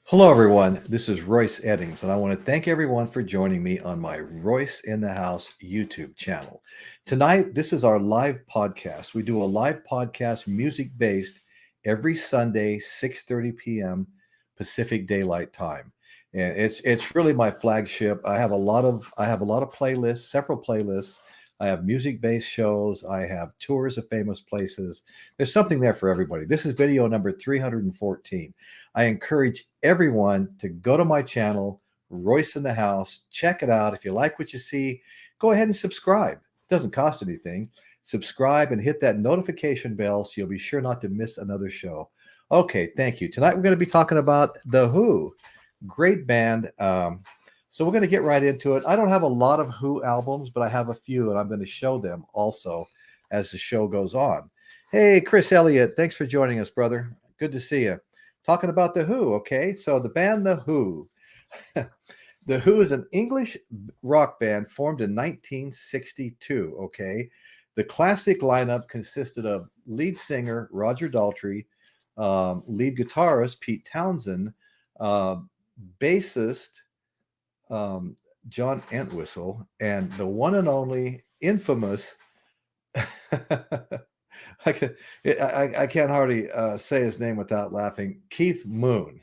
Hello, everyone. This is Royce Eddings, and I want to thank everyone for joining me on my Royce in the House YouTube channel. Tonight, this is our live podcast. We do a live podcast, music based, every Sunday, 6:30 p.m. Pacific Daylight Time, and it's really my flagship. I have a lot of playlists, several playlists. I have music based shows. I have tours of famous places. There's something there for everybody. This is video number 314. I encourage everyone to go to my channel, Royce in the House. Check it out. If you like what you see, go ahead and subscribe. It doesn't cost anything. Subscribe and hit that notification bell so you'll be sure not to miss another show. Okay, thank you. Tonight we're going to be talking about The Who. Great band. So we're going to get right into it. I don't have a lot of Who albums, but I have a few, and I'm going to show them also as the show goes on. Hey, Chris Elliott, thanks for joining us, brother. Good to see you. Talking about The Who, okay? So the band The Who. The Who is an English rock band formed in 1962, okay? The classic lineup consisted of lead singer Roger Daltrey, lead guitarist Pete Townshend, bassist John Entwistle, and the one and only infamous I can't hardly say his name without laughing. Keith Moon.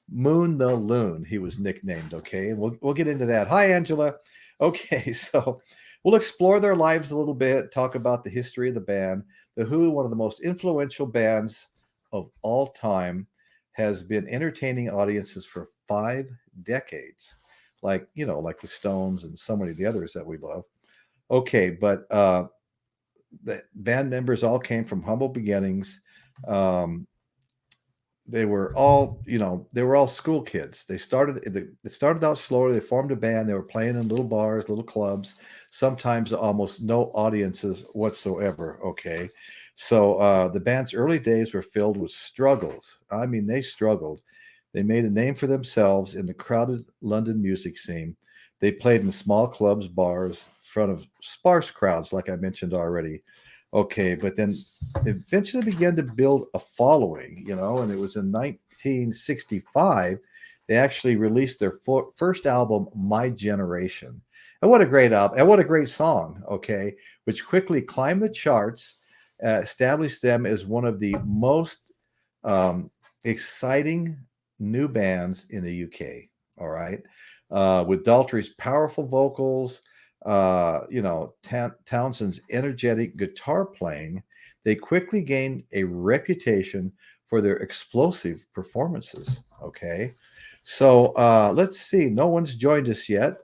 Moon the Loon, he was nicknamed, okay? And we'll get into that. Hi, Angela. Okay, so we'll explore their lives a little bit, talk about the history of the band. The Who, one of the most influential bands of all time, has been entertaining audiences for 5 decades. Like the Stones and so many of the others that we love. Okay, but the band members all came from humble beginnings. They were all school kids. They started out slowly. They formed a band. They were playing in little bars, little clubs, sometimes almost no audiences whatsoever. Okay, so the band's early days were filled with struggles. I mean, they struggled. They made a name for themselves in the crowded London music scene. They played in small clubs, bars, in front of sparse crowds, like I mentioned already. Okay, but then they eventually began to build a following, and it was in 1965 they actually released their first album, My Generation. And what a great album, and what a great song, okay, which quickly climbed the charts, established them as one of the most exciting new bands in the UK. All right. With Daltrey's powerful vocals, Townshend's energetic guitar playing, they quickly gained a reputation for their explosive performances. Okay. So let's see. No one's joined us yet.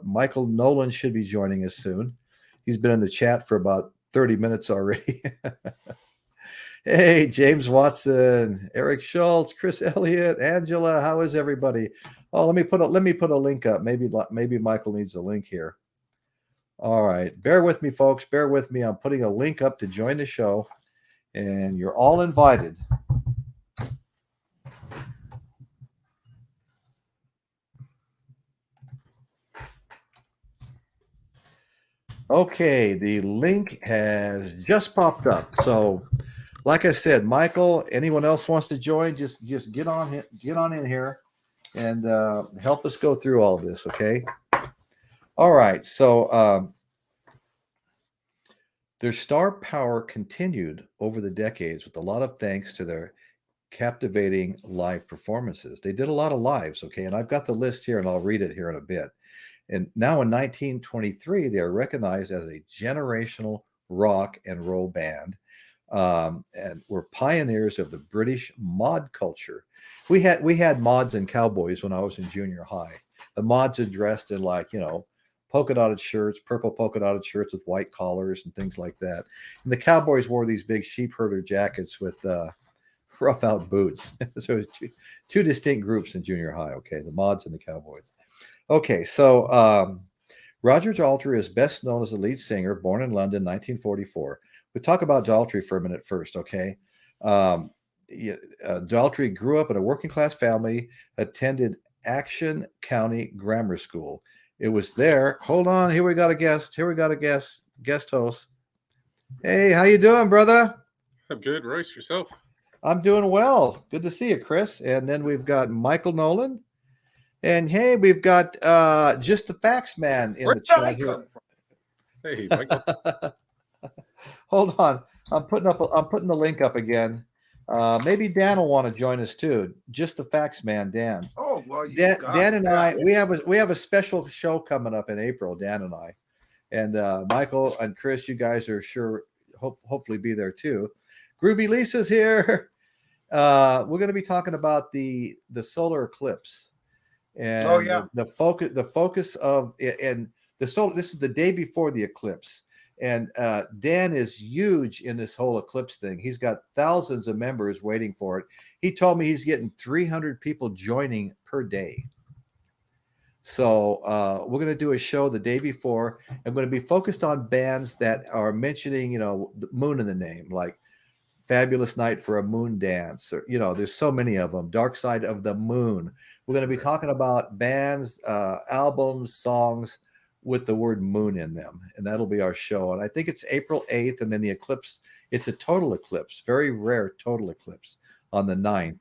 Michael Nolan should be joining us soon. He's been in the chat for about 30 minutes already. Hey, James Watson, Eric Schultz, Chris Elliott, Angela, how is everybody? Oh, let me put a link up. Maybe Michael needs a link here. All right, bear with me, folks. Bear with me. I'm putting a link up to join the show, and you're all invited. Okay, the link has just popped up. So, like I said, Michael, anyone else wants to join, just get on in here and help us go through all of this, okay? All right, so their star power continued over the decades with a lot of thanks to their captivating live performances. They did a lot of lives, okay? And I've got the list here, and I'll read it here in a bit. And now in 1923, they are recognized as a generational rock and roll band. And were pioneers of the British mod culture. We had mods and cowboys when I was in junior high. The mods are dressed in polka dotted shirts, purple polka dotted shirts with white collars and things like that. And the cowboys wore these big sheep herder jackets with rough out boots. So it was two distinct groups in junior high. Okay, the mods and the cowboys. Okay, so Roger Daltrey is best known as a lead singer, born in London, 1944. We'll talk about Daltrey for a minute first, okay? Daltrey grew up in a working-class family, attended Action County Grammar School. It was there. Hold on, here we got a guest. Guest host. Hey, how you doing, brother? I'm good. Royce, yourself? I'm doing well. Good to see you, Chris. And then we've got Michael Nolan. And hey, we've got just the facts man in Where the did I chat here. come from? Hey, Michael. Hold on. I'm putting the link up again. Maybe Dan will want to join us too. Just the facts man, Dan. Oh, well, Dan and I, we have a special show coming up in April, Dan and I. And Michael and Chris, you guys are sure hopefully be there too. Groovy Lisa's here. We're going to be talking about the solar eclipse and the focus of and the solar. This is the day before the eclipse, and Dan is huge in this whole eclipse thing. He's got thousands of members waiting for it. He told me he's getting 300 people joining per day. So we're going to do a show the day before. I'm going to be focused on bands that are mentioning, the moon in the name, like Fabulous Night for a Moon Dance, or, there's so many of them. Dark Side of the Moon. We're going to be talking about bands, albums, songs with the word moon in them. And that'll be our show. And I think it's April 8th. And then the eclipse, it's a total eclipse, very rare total eclipse on the 9th.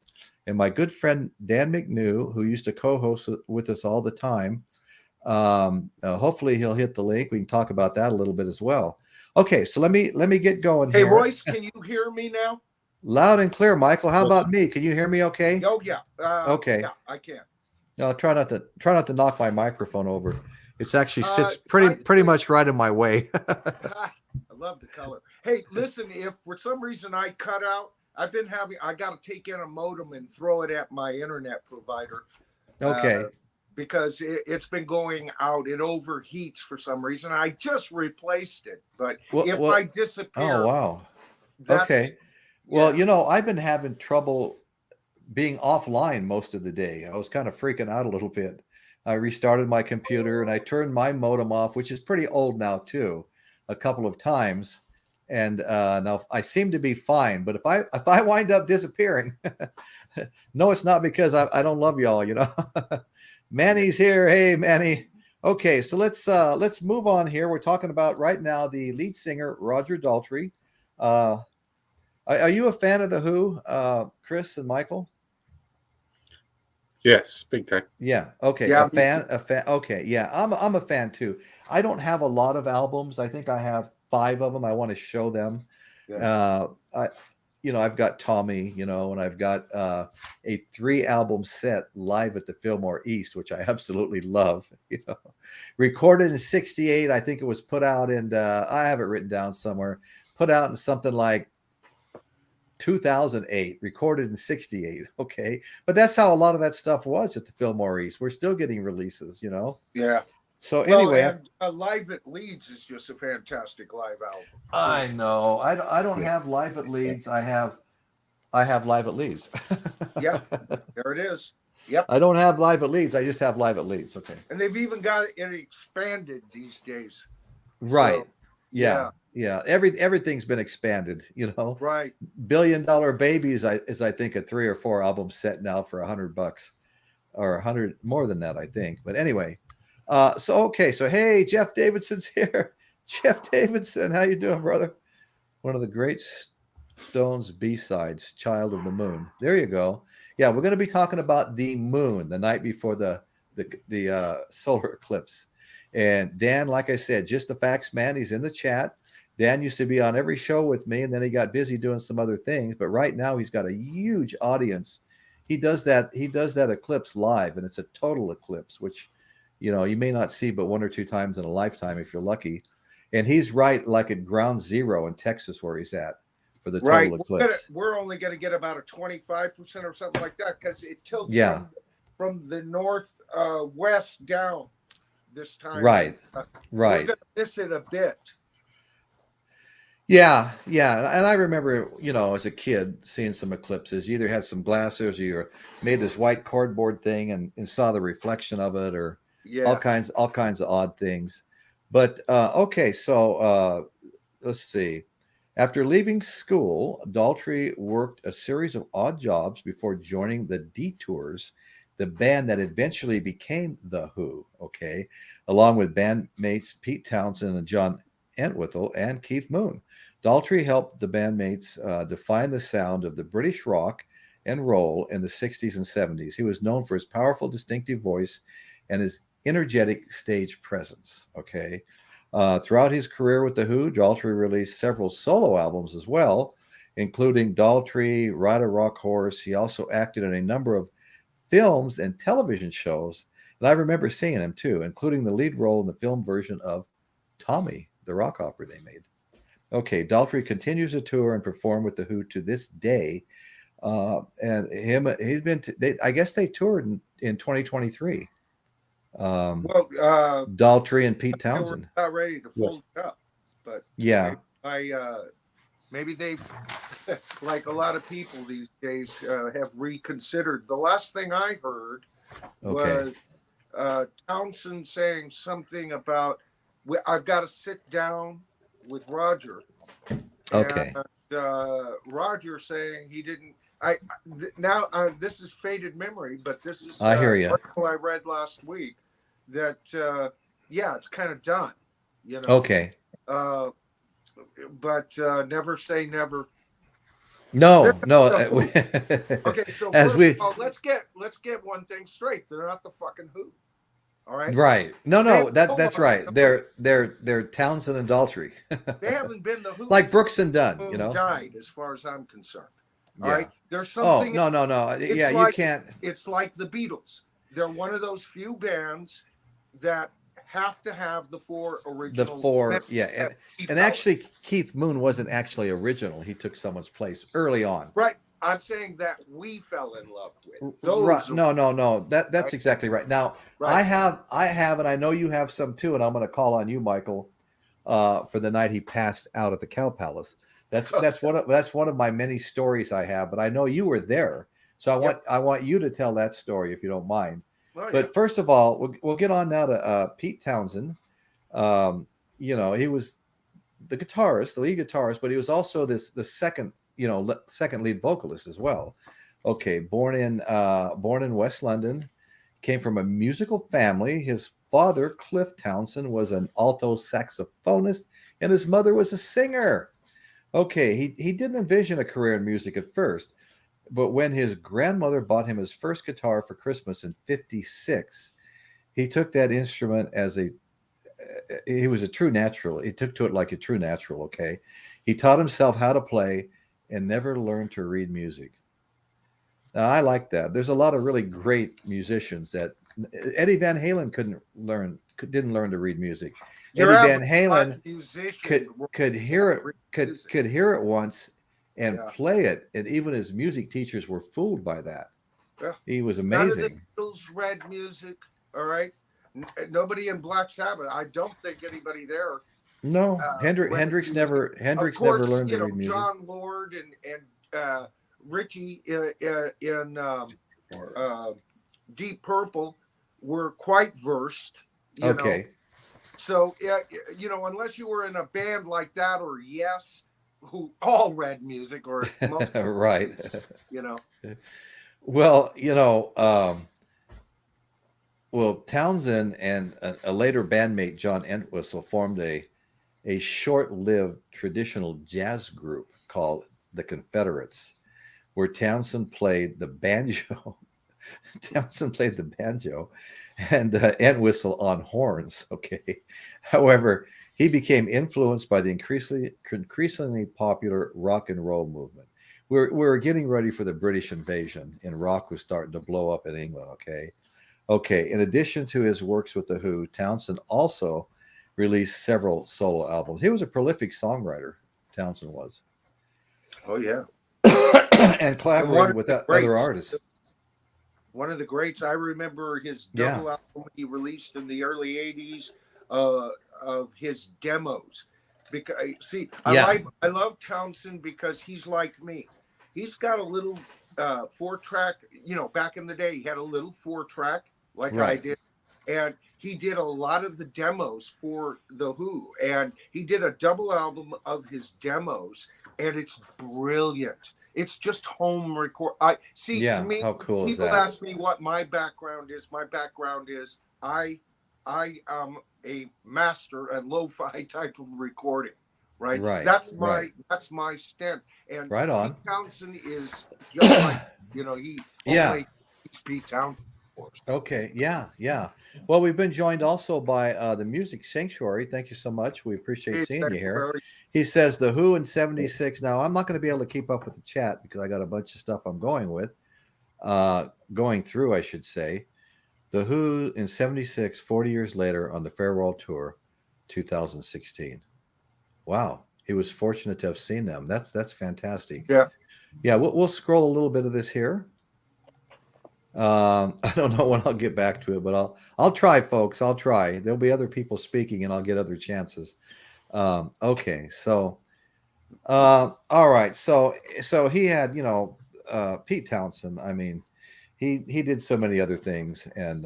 And my good friend Dan McNew, who used to co-host with us all the time, hopefully he'll hit the link. We can talk about that a little bit as well. Okay, so let me get going here. Hey, Royce, can you hear me now? Loud and clear, Michael. How about me? Can you hear me okay? Oh, yeah. Okay. Yeah, I can. No, try not to knock my microphone over. It's actually sits pretty much right in my way. I love the color. Hey, listen, if for some reason I cut out, I got to take in a modem and throw it at my internet provider. Okay. Because it's been going out. It overheats for some reason. I just replaced it. But if I disappear. Oh, wow. Okay. Well, I've been having trouble being offline most of the day. I was kind of freaking out a little bit. I restarted my computer and I turned my modem off, which is pretty old now too, a couple of times. And now I seem to be fine, but if I wind up disappearing, no, it's not because I don't love y'all, Manny's here. Hey, Manny. Okay, so let's move on here. We're talking about right now the lead singer Roger Daltrey. Are you a fan of the Who, Chris and Michael? Yes, big time. Yeah. Okay. Yeah, a fan. Okay. Yeah, I'm a fan too. I don't have a lot of albums. I think I have 5 of them. I want to show them. Yeah. I've got Tommy, and I've got a 3-album set live at the Fillmore East, which I absolutely love. Recorded in '68. I think it was put out in. I have it written down somewhere. Put out in something like 2008. Recorded in '68. Okay, but that's how a lot of that stuff was at the Fillmore East. We're still getting releases. Yeah. So anyway, Live at Leeds is just a fantastic live album. I know. I don't have Live at Leeds. I have Live at Leeds. Yeah, there it is. Yep. I don't have Live at Leeds. I just have Live at Leeds. Okay. And they've even got it expanded these days. Right. So, yeah. Everything's been expanded. Right. $1 Billion Babies is I think a 3 or 4 album set now for $100 or 100 more than that, I think. But anyway. So hey, Jeff Davidson's here. Jeff Davidson, how you doing, brother? One of the great Stones B-sides, Child of the Moon. There you go. Yeah, we're going to be talking about the moon the night before the solar eclipse. And Dan, like I said, just the facts man, he's in the chat. Dan used to be on every show with me, and then he got busy doing some other things. But right now he's got a huge audience. He does that eclipse live, and it's a total eclipse, which you may not see but 1 or 2 times in a lifetime if you're lucky. And he's right like at ground zero in Texas where he's at for the total eclipse. We're only going to get about a 25% or something like that because it tilts from the north west down this time. Right. We're going to miss it a bit. Yeah. And I remember, as a kid seeing some eclipses. You either had some glasses or you made this white cardboard thing and saw the reflection of it or all kinds of odd things. But okay, so let's see. After leaving school, Daltrey worked a series of odd jobs before joining the Detours, the band that eventually became The Who, okay, along with bandmates Pete Townshend and John Entwistle and Keith Moon. Daltrey helped the bandmates define the sound of the British rock and roll in the 60s and 70s. He was known for his powerful, distinctive voice and his energetic stage presence. Okay. Throughout his career with The Who, Daltrey released several solo albums as well, including Daltrey, Ride a Rock Horse. He also acted in a number of films and television shows. And I remember seeing him too, including the lead role in the film version of Tommy, the rock opera they made. Okay, Daltrey continues to tour and perform with The Who to this day. I guess they toured in 2023. Daltrey and Pete Townshend. We're not ready to fold it up, but yeah, maybe they've, like a lot of people these days, have reconsidered. The last thing I heard was Townshend saying something about, I've got to sit down with Roger. Okay. And, Roger saying he didn't. This is faded memory, but this is I hear you. Article I read last week that it's kind of done. You know. Okay. But never say never. No. Okay, so first of all, let's get one thing straight. They're not the fucking Who. All right. Right. No. That's right. They're Townshend and Daltrey. They haven't been the Who. Like Brooks and Dunn. Who You know. died, as far as I'm concerned. All Yeah. right. There's something. Oh no. Yeah, like, you can't. It's like the Beatles. They're one of those few bands that have to have the four original. And actually, Keith Moon wasn't actually original. He took someone's place early on. Right. I'm saying that we fell in love with those. Right. No. That's exactly right. Now, right. I have, and I know you have some too. And I'm going to call on you, Michael, for the night he passed out at the Cow Palace. That's one of my many stories I have. But I know you were there, so I want you to tell that story if you don't mind. Well, but first of all, we'll get on now to Pete Townshend. He was the guitarist, the lead guitarist, but he was also the second lead vocalist as well. Okay, born in West London, came from a musical family. His father, Cliff Townshend, was an alto saxophonist, and his mother was a singer. Okay, he didn't envision a career in music at first. But when his grandmother bought him his first guitar for Christmas in '56, he took that instrument he was a true natural. He took to it like a true natural, okay? He taught himself how to play and never learned to read music. Now, I like that. There's a lot of really great musicians that Eddie Van Halen didn't learn to read music. Eddie Van Halen could hear it once and play it, and even his music teachers were fooled by that. Yeah. He was amazing. None of the Beatles read music, all right? Nobody in Black Sabbath. I don't think anybody there. No, Hendrix never learned to read music. John Lord and Richie in Deep Purple were quite versed. You know? So unless you were in a band like that or Yes, who all read music, or most right. Well, Townshend and a later bandmate, John Entwistle, formed a short-lived traditional jazz group called the Confederates, where Townshend played the banjo. And Entwistle on horns. Okay. However, he became influenced by the increasingly popular rock and roll movement. We're getting ready for the British invasion, and rock was starting to blow up in England. Okay. In addition to his works with The Who, Townshend also released several solo albums. He was a prolific songwriter. Townshend was. Oh yeah. And collaborated with other artists. One of the greats. I remember his double album he released in the early '80s of his demos. Because I love Townshend because he's like me. He's got a little 4-track. Back in the day, he had a little 4-track like I did, and he did a lot of the demos for The Who, and he did a double album of his demos, and it's brilliant. It's just home record. To me, how cool is people that? ask me what my background is. My background is I I am a master at lo-fi type of recording. Right. Right. That's my stint. And right on. Pete Townshend is just like, he only speaks Pete Townshend. Okay. Yeah. Well, we've been joined also by the Music Sanctuary. Thank you so much. We appreciate seeing you here. He says The Who in 76. Now, I'm not going to be able to keep up with the chat because I got a bunch of stuff I'm going through, I should say. The Who in 76, 40 years later on the farewell tour, 2016. Wow. He was fortunate to have seen them. That's fantastic. Yeah. We'll scroll a little bit of this here. I don't know when I'll get back to it, but I'll try, folks. I'll try. There'll be other people speaking, and I'll get other chances. Okay. So, all right. So he had, Pete Townshend. I mean, he did so many other things, and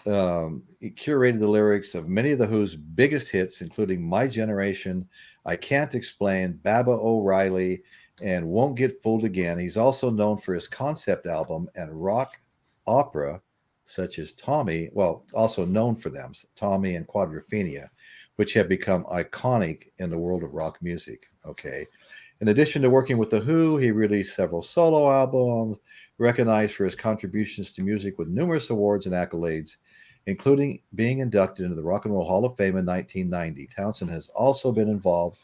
he curated the lyrics of many of the Who's biggest hits, including My Generation, I Can't Explain, Baba O'Reilly, and Won't Get Fooled Again. He's also known for his concept album and rock opera, such as Tommy, also known for them, Tommy and Quadrophenia, which have become iconic in the world of rock music. Okay. In addition to working with The Who, he released several solo albums, recognized for his contributions to music with numerous awards and accolades, including being inducted into the Rock and Roll Hall of Fame in 1990. Townshend has also been involved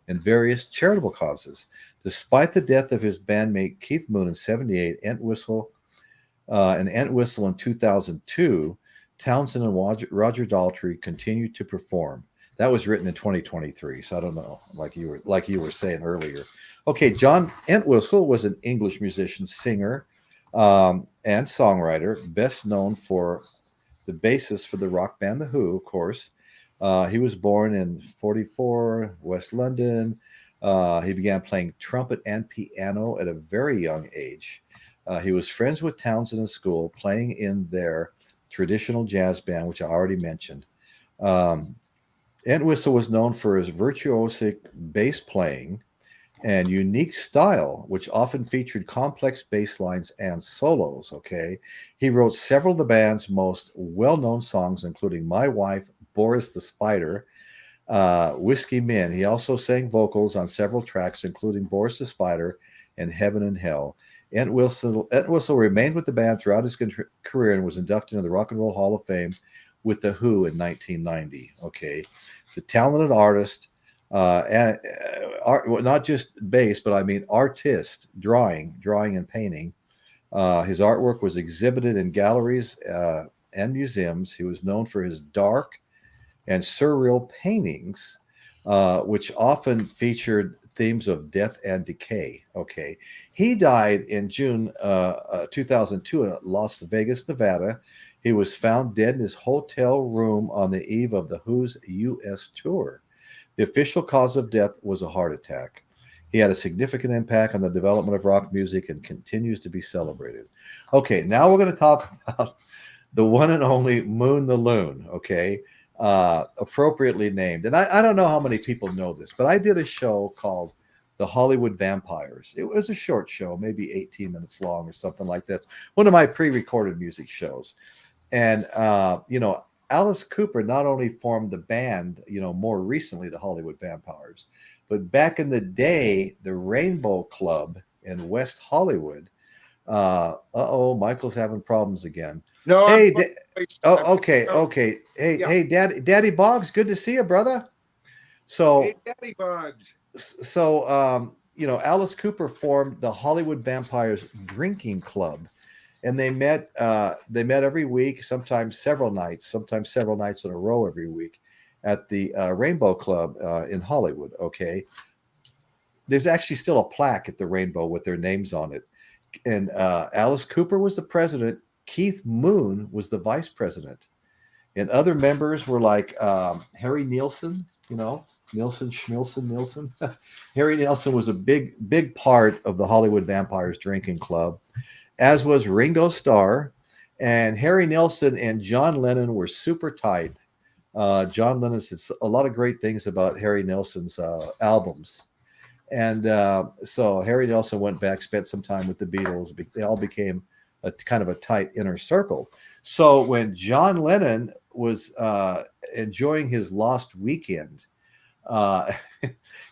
in various charitable causes. Despite the death of his bandmate Keith Moon in 1978, Entwistle in 2002, Townshend and Roger Daltrey continued to perform. That was written in 2023, so I don't know, like you were saying earlier. Okay, John Entwistle was an English musician, singer, and songwriter, best known for the bassist for the rock band The Who, of course. He was born in 1944, West London. He began playing trumpet and piano at a very young age. He was friends with Townshend in school, playing in their traditional jazz band, which I already mentioned. Entwistle was known for his virtuosic bass playing and unique style, which often featured complex bass lines and solos. Okay, he wrote several of the band's most well-known songs, including My Wife, Boris the Spider, Whiskey Men. He also sang vocals on several tracks, including Boris the Spider and Heaven and Hell. Entwistle remained with the band throughout his career and was inducted into the Rock and Roll Hall of Fame with The Who in 1990. Okay, he's a talented artist, and not just bass, but I mean artist, drawing and painting. His artwork was exhibited in galleries and museums. He was known for his dark and surreal paintings, which often featured themes of death and decay. Okay, he died in June 2002 in Las Vegas, Nevada. He was found dead in his hotel room on the eve of The Who's U.S. tour. The official cause of death was a heart attack. He had a significant impact on the development of rock music and continues to be celebrated. Okay, now we're going to talk about the one and only Moon the Loon, okay, appropriately named. And I don't know how many people know this, but I did a show called The Hollywood Vampires. It was a short show, maybe 18 minutes long or something like that. One of my pre-recorded music shows. And, Alice Cooper not only formed the band, more recently, the Hollywood Vampires, but back in the day, the Rainbow Club in West Hollywood. Michael's having problems again. No, hey, okay. Hey, Daddy Boggs, good to see you, brother. So, hey, Daddy Boggs. So, Alice Cooper formed the Hollywood Vampires Drinking Club. And they met every week, sometimes several nights in a row every week at the Rainbow Club in Hollywood. Okay. There's actually still a plaque at the Rainbow with their names on it. And Alice Cooper was the president. Keith Moon was the vice president. And other members were like Harry Nilsson, Nilsson. Harry Nilsson was a big part of the Hollywood Vampires Drinking Club, as was Ringo Starr. And Harry Nilsson and John Lennon were super tight. John Lennon said a lot of great things about Harry Nilsson's albums. And so Harry Nilsson went back, spent some time with the Beatles. They all became a kind of a tight inner circle. So when John Lennon was enjoying his lost weekend, and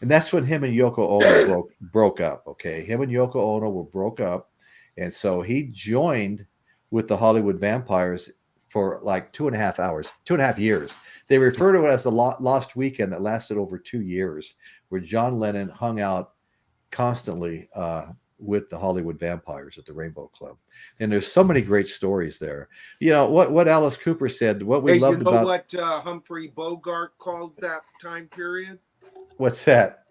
that's when him and Yoko Ono broke up. Okay, him and Yoko Ono were broke up, and so he joined with the Hollywood Vampires for like 2.5 years. They refer to it as the lost weekend that lasted over 2 years, where John Lennon hung out constantly with the Hollywood Vampires at the Rainbow Club. And there's so many great stories there. You know, what Alice Cooper said, what we loved about... what Humphrey Bogart called that time period? What's that?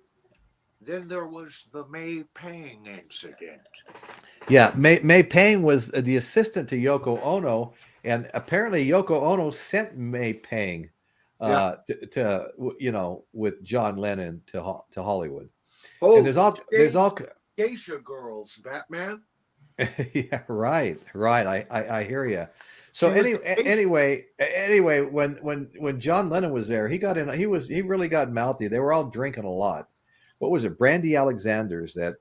Then there was the May Pang incident. Yeah, May Pang was the assistant to Yoko Ono, and apparently Yoko Ono sent May Pang to with John Lennon to Hollywood. Oh, and there's all geisha girls, Batman. Yeah, right. I hear you. So anyway, when John Lennon was there, he got in. He really got mouthy. They were all drinking a lot. What was it? Brandy Alexander's that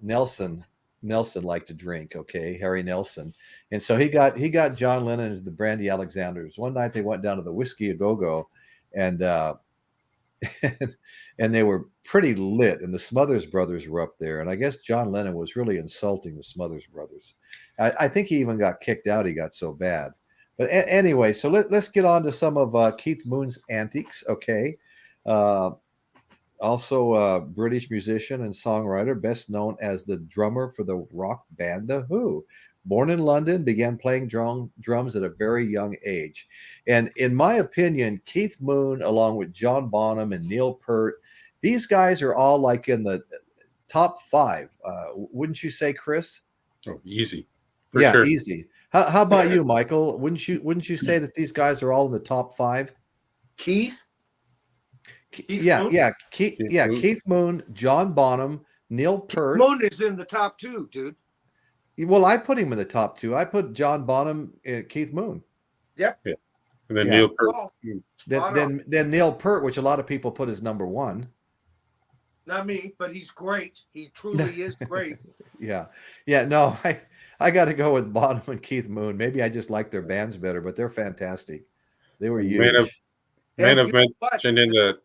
Nelson liked to drink. Okay, Harry Nelson, and so he got John Lennon into the Brandy Alexanders. One night they went down to the Whiskey A Go Go, and and they were pretty lit, and the Smothers Brothers were up there, and I guess John Lennon was really insulting the Smothers Brothers. I think he even got kicked out. He got so bad. But anyway, so let's get on to some of Keith Moon's antics. Okay. Also a British musician and songwriter, best known as the drummer for the rock band The Who. Born in London, began playing drums at a very young age. And in my opinion, Keith Moon, along with John Bonham and Neil Peart, these guys are all like in the top 5. Wouldn't you say, Chris? Oh, easy. Yeah, sure. Easy. How about you, Michael? Wouldn't you say that these guys are all in the top 5? Keith Moon? Keith Moon, John Bonham, Neil Peart. Moon is in the top 2, dude. Well, I put him in the top 2. I put John Bonham, Keith Moon. Yep. Yeah. And then Neil Peart. Oh, then Neil Peart, which a lot of people put as number 1. Not me, but he's great. He truly is great. Yeah. No, I got to go with Bonham and Keith Moon. Maybe I just like their bands better, but they're fantastic. They were huge. Man have mentioned in the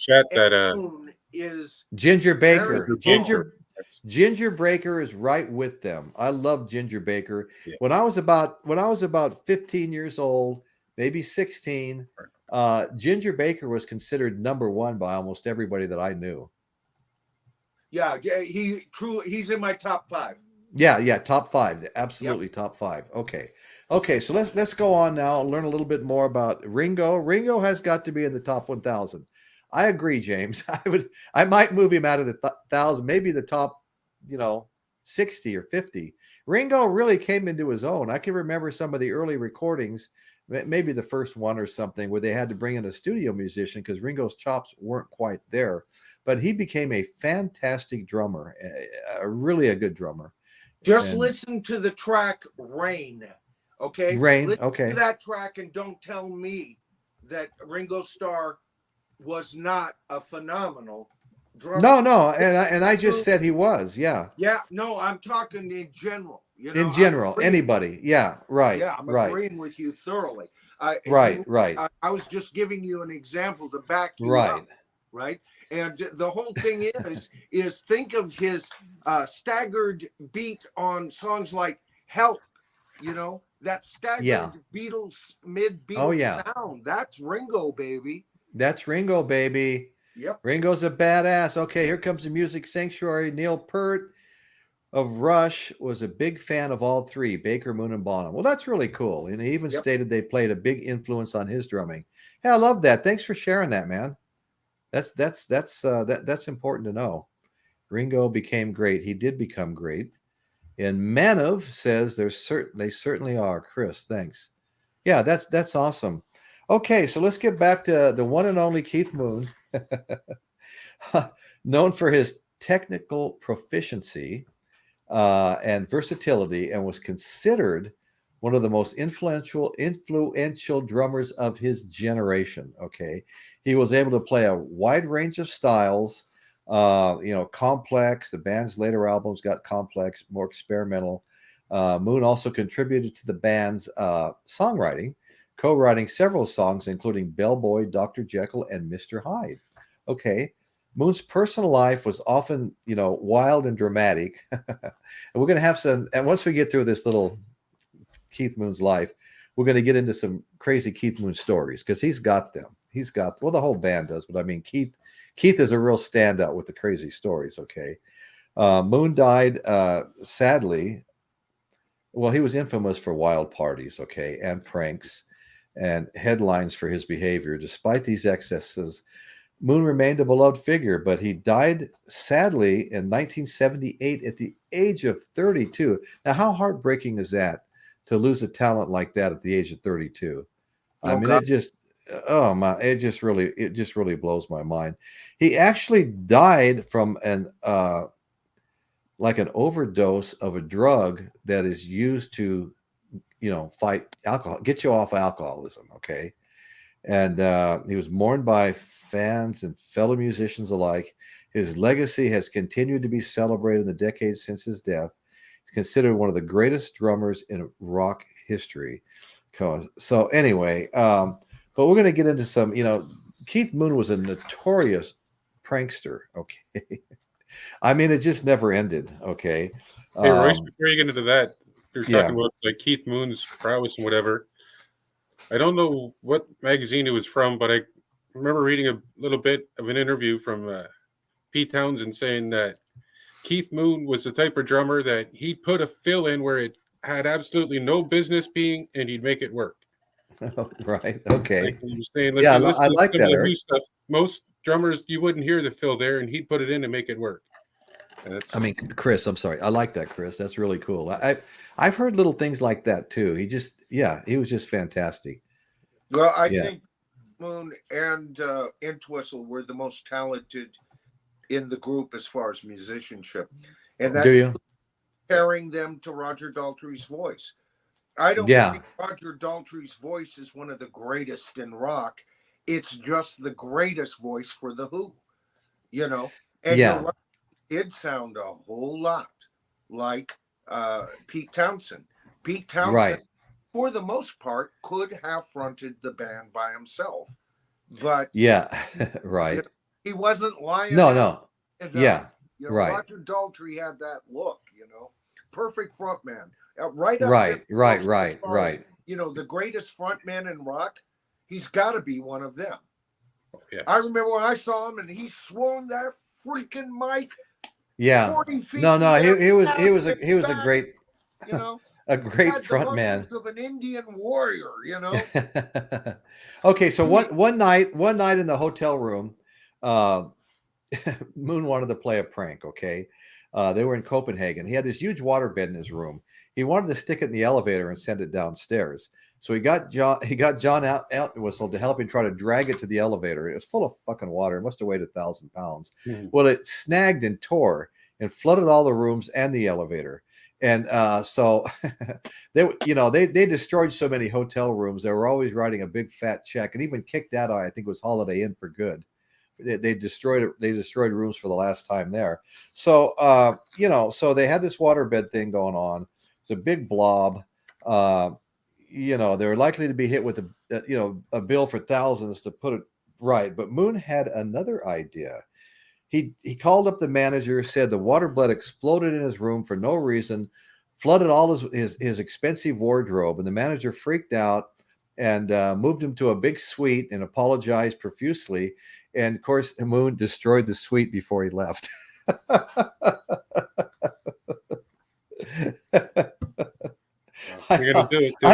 chat that Moon is Ginger Baker. Ginger Baker is right with them. I love Ginger Baker. Yeah. When I was about 15 years old, maybe 16, Ginger Baker was considered number 1 by almost everybody that I knew. Yeah, he's in my top 5. Yeah, top 5. Absolutely. Yep. Top 5. Okay. So let's go on now and learn a little bit more about Ringo. Ringo has got to be in the top 1,000. I agree, James. I might move him out of the 1,000, maybe the top, 60 or 50. Ringo really came into his own. I can remember some of the early recordings, maybe the first one or something, where they had to bring in a studio musician because Ringo's chops weren't quite there. But he became a fantastic drummer, really a good drummer. Just listen to the track Rain, okay? Rain, listen okay. To that track and don't tell me that Ringo Starr was not a phenomenal drummer. No, and I just said he was, yeah. Yeah, no, I'm talking in general. In general, anybody, yeah, right. Yeah, I'm agreeing with you thoroughly. Right. I was just giving you an example to back you up, right? And the whole thing is think of his staggered beat on songs like Help, that staggered Beatles, mid-Beatles sound. That's Ringo, baby. That's Ringo, baby. Yep. Ringo's a badass. Okay, here comes the Music Sanctuary. Neil Peart of Rush was a big fan of all 3, Baker, Moon, and Bonham. Well, that's really cool. And he even stated they played a big influence on his drumming. Hey, I love that. Thanks for sharing that, man. That's important to know. Ringo became great. He did become great. And Manov says they certainly are. Chris, thanks. Yeah, that's awesome. Okay, so let's get back to the one and only Keith Moon, known for his technical proficiency and versatility, and was considered one of the most influential drummers of his generation. Okay, he was able to play a wide range of styles, Complex. The band's later albums got complex, more experimental. Moon also contributed to the band's songwriting, co-writing several songs, including Bellboy, Dr. Jekyll, and Mr. Hyde. Okay. Moon's personal life was often, wild and dramatic. And we're going to have some, and once we get through this little Keith Moon's life, we're going to get into some crazy Keith Moon stories, because he's got them. The whole band does, but I mean, Keith is a real standout with the crazy stories. Okay. Moon died, sadly. Well, he was infamous for wild parties, okay, and pranks and headlines for his behavior. Despite these excesses, Moon remained a beloved figure, but he died sadly in 1978 at the age of 32. Now, how heartbreaking is that, to lose a talent like that at the age of 32? I mean, God. It just really blows my mind. He actually died from an overdose of a drug that is used to, fight alcohol, get you off alcoholism. Okay. And he was mourned by fans and fellow musicians alike. His legacy has continued to be celebrated in the decades since his death. He's considered one of the greatest drummers in rock history. So anyway, but we're going to get into some, Keith Moon was a notorious prankster. Okay. I mean, it just never ended. Okay. Hey, Royce, before you get into that, you're talking about like Keith Moon's prowess and whatever. I don't know what magazine it was from, but I remember reading a little bit of an interview from Pete Townshend saying that Keith Moon was the type of drummer that he'd put a fill in where it had absolutely no business being, and he'd make it work. Oh, right. Okay. Like he was saying, I like that. Stuff. Most drummers, you wouldn't hear the fill there, and he'd put it in to make it work. I mean, Chris, I'm sorry. I like that, Chris. That's really cool. I've heard little things like that too. He was just fantastic. Well, I think Moon and Entwistle were the most talented in the group as far as musicianship, and that pairing them to Roger Daltrey's voice. I don't think Roger Daltrey's voice is one of the greatest in rock. It's just the greatest voice for the Who, And it sound a whole lot like Pete Townshend. Pete Townshend, for the most part, could have fronted the band by himself, but right. He wasn't lying. No. Roger Daltrey had that look. Perfect front man. Right. The greatest front man in rock. He's got to be one of them. Yeah. I remember when I saw him and he swung that freaking mic. 40 feet. No. He was a great. A great front man. Of an Indian warrior. Okay, so one night in the hotel room, Moon wanted to play a prank. Okay, they were in Copenhagen. He had this huge waterbed in his room. He wanted to stick it in the elevator and send it downstairs. So he got John Entwistle to help him try to drag it to the elevator. It was full of fucking water. It must have weighed 1,000 pounds. Mm-hmm. Well, it snagged and tore and flooded all the rooms and the elevator. And so they destroyed so many hotel rooms. They were always writing a big fat check, and even kicked out, I think it was Holiday Inn for good. They destroyed rooms for the last time there. So so they had this waterbed thing going on. It's a big blob. They were likely to be hit with a bill for thousands, to put it right. But Moon had another idea. He called up the manager, said the waterbed exploded in his room for no reason, flooded all his expensive wardrobe, and the manager freaked out and moved him to a big suite and apologized profusely. And of course, Moon destroyed the suite before he left. I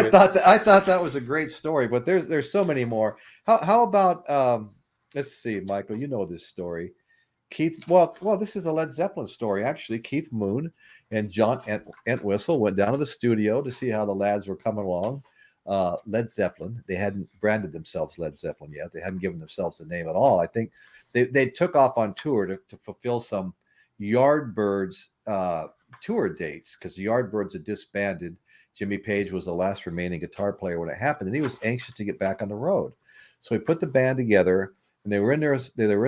thought that was a great story, but there's so many more. How about let's see, Michael, you know this story. Keith, well, this is a Led Zeppelin story, actually. Keith Moon and John Entwistle went down to the studio to see how the lads were coming along. Led Zeppelin, they hadn't branded themselves Led Zeppelin yet. They hadn't given themselves a name at all. I think they took off on tour to fulfill some Yardbirds tour dates, because the Yardbirds had disbanded. Jimmy Page was the last remaining guitar player when it happened, and he was anxious to get back on the road. So he put the band together, and they were in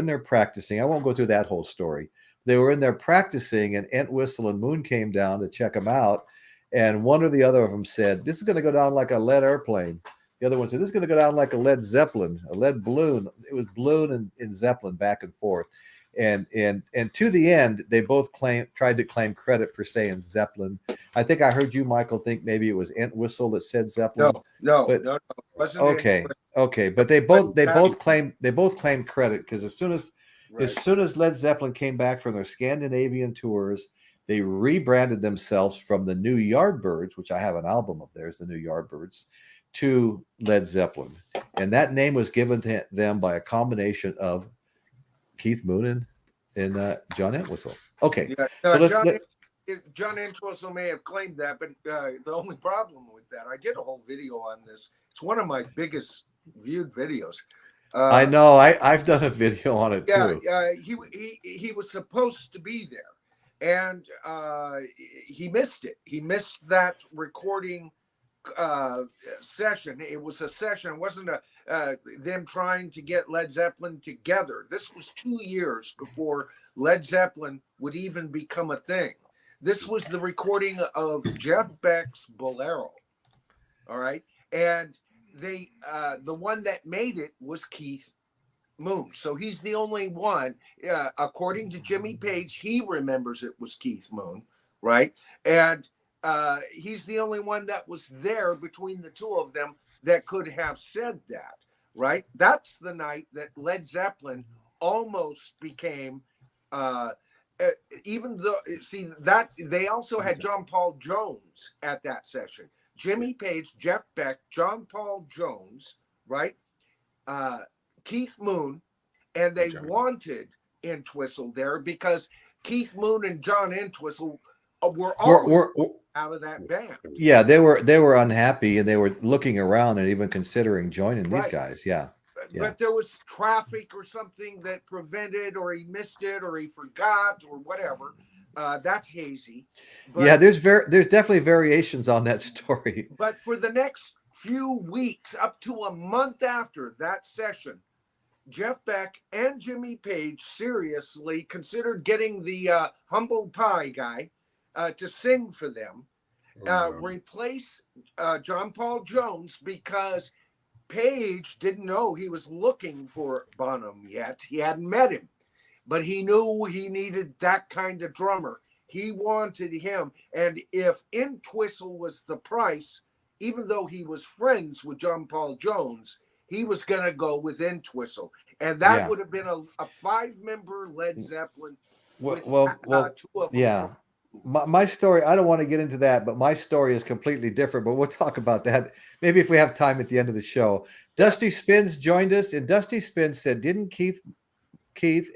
there practicing. I won't go through that whole story. They were in there practicing, and Entwistle and Moon came down to check them out. And one or the other of them said, "This is going to go down like a lead airplane." The other one said, "This is going to go down like a lead Zeppelin, a lead balloon." It was balloon and Zeppelin back and forth. And to the end, they both tried to claim credit for saying Zeppelin. I think I heard you, Michael, think maybe it was Entwistle that said Zeppelin. No. It wasn't okay. But they both claimed credit, because as soon as Led Zeppelin came back from their Scandinavian tours, they rebranded themselves from the New Yardbirds, which I have an album of theirs, the New Yardbirds, to Led Zeppelin. And that name was given to them by a combination of Keith Moon and John Entwistle. Okay. Yeah, John Entwistle may have claimed that, but the only problem with that, I did a whole video on this. It's one of my biggest viewed videos. I know. I've done a video on it too. He was supposed to be there, and he missed it. He missed that recording session. It was a session. It wasn't them trying to get Led Zeppelin together. This was 2 years before Led Zeppelin would even become a thing. This was the recording of Jeff Beck's Bolero. All right. And they the one that made it was Keith Moon. So he's the only one. According to Jimmy Page, he remembers it was Keith Moon, right? And he's the only one that was there between the two of them that could have said that, right? That's the night that Led Zeppelin almost became, even though, see, that they also had John Paul Jones at that session. Jimmy Page, Jeff Beck, John Paul Jones, right? Keith Moon, and they wanted Entwistle there because Keith Moon and John Entwistle were out of that band. Yeah, they were unhappy, and they were looking around and even considering joining these guys. Yeah. But there was traffic or something that prevented, or he missed it, or he forgot, or whatever. That's hazy. But, yeah, there's definitely variations on that story. But for the next few weeks, up to a month after that session, Jeff Beck and Jimmy Page seriously considered getting the Humble Pie guy to sing for them, replace John Paul Jones, because Page didn't know he was looking for Bonham yet. He hadn't met him, but he knew he needed that kind of drummer. He wanted him. And if Entwistle was the price, even though he was friends with John Paul Jones, he was going to go with Entwistle. And that would have been a 5-member Led Zeppelin. With, two of them. My story, I don't want to get into that, but my story is completely different, but we'll talk about that maybe if we have time at the end of the show. Dusty Spins joined us, and Dusty Spins said, didn't Keith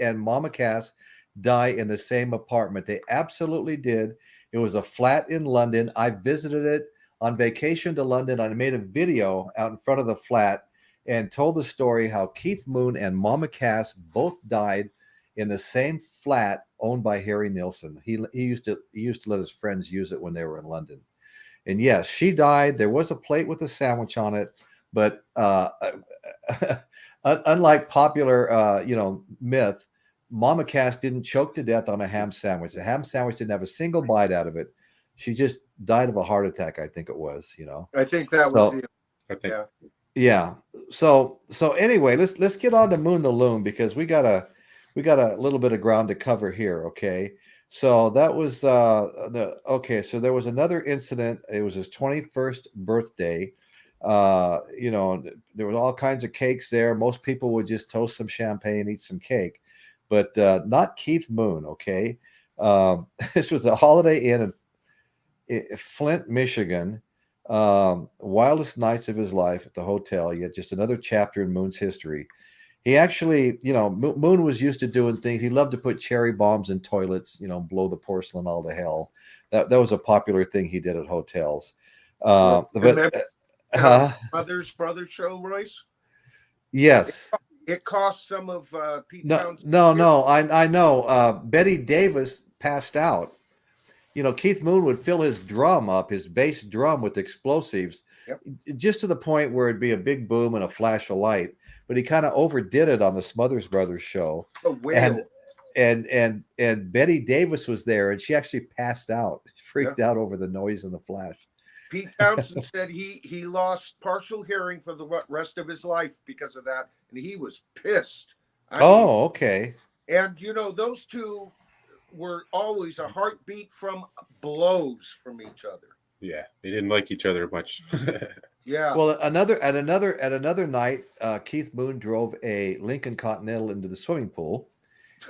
and Mama Cass die in the same apartment? They absolutely did. It was a flat in London. I visited it on vacation to London. I made a video out in front of the flat and told the story how Keith Moon and Mama Cass both died in the same flat owned by Harry Nilsson. He used to let his friends use it when they were in London. And yes, she died. There was a plate with a sandwich on it, but unlike popular myth, Mama Cass didn't choke to death on a ham sandwich. The ham sandwich didn't have a single bite out of it. She just died of a heart attack, I think it was, I think that was yeah. So anyway, let's get on to Moon the Loon, because we got a little bit of ground to cover here. Okay. So that was so there was another incident. It was his 21st birthday. There was all kinds of cakes there. Most people would just toast some champagne, eat some cake, but not Keith Moon. Okay. This was a Holiday Inn in Flint, Michigan. Wildest nights of his life at the hotel. Yet just another chapter in Moon's history. He actually, Moon was used to doing things. He loved to put cherry bombs in toilets, blow the porcelain all to hell. That was a popular thing he did at hotels. Mother's Brother show, Royce? Yes. It cost some of Pete Townshend. No, I know. Betty Davis passed out. Keith Moon would fill his bass drum with explosives, just to the point where it'd be a big boom and a flash of light. But he kind of overdid it on the Smothers Brothers show. And Betty Davis was there, and she actually passed out, freaked out over the noise and the flash. Pete Townshend said he lost partial hearing for the rest of his life because of that, and he was pissed. Okay. And those two were always a heartbeat from blows from each other. Yeah, they didn't like each other much. Yeah. Well, at another night, Keith Moon drove a Lincoln Continental into the swimming pool.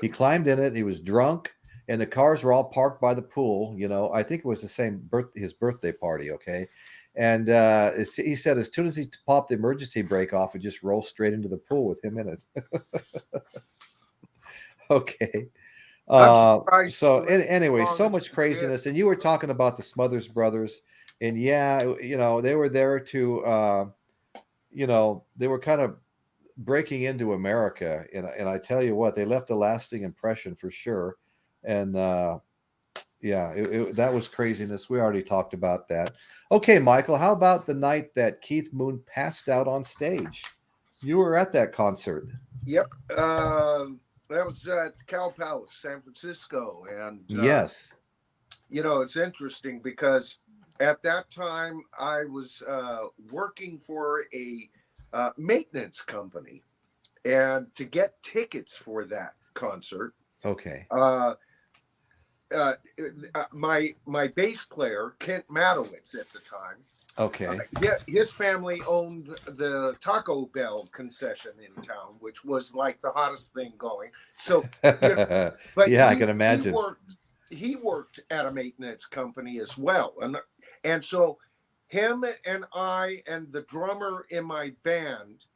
He climbed in it. He was drunk, and the cars were all parked by the pool. I think it was his birthday party. Okay, and he said as soon as he popped the emergency brake off, it just rolled straight into the pool with him in it. Okay. So anyway, so much craziness, and you were talking about the Smothers Brothers, and they were there to, they were kind of breaking into America, and I tell you what, they left a lasting impression for sure. And that was craziness. We already talked about that. Okay, Michael, how about the night that Keith Moon passed out on stage? You were at that concert. Yep. That was at the Cal Palace, San Francisco. And yes, it's interesting because at that time I was working for a maintenance company, and to get tickets for that concert, okay, my bass player Kent Matowitz at the time, okay, his family owned the Taco Bell concession in town, which was like the hottest thing going. So, but I can imagine. He worked at a maintenance company as well, and so him and I and the drummer in my band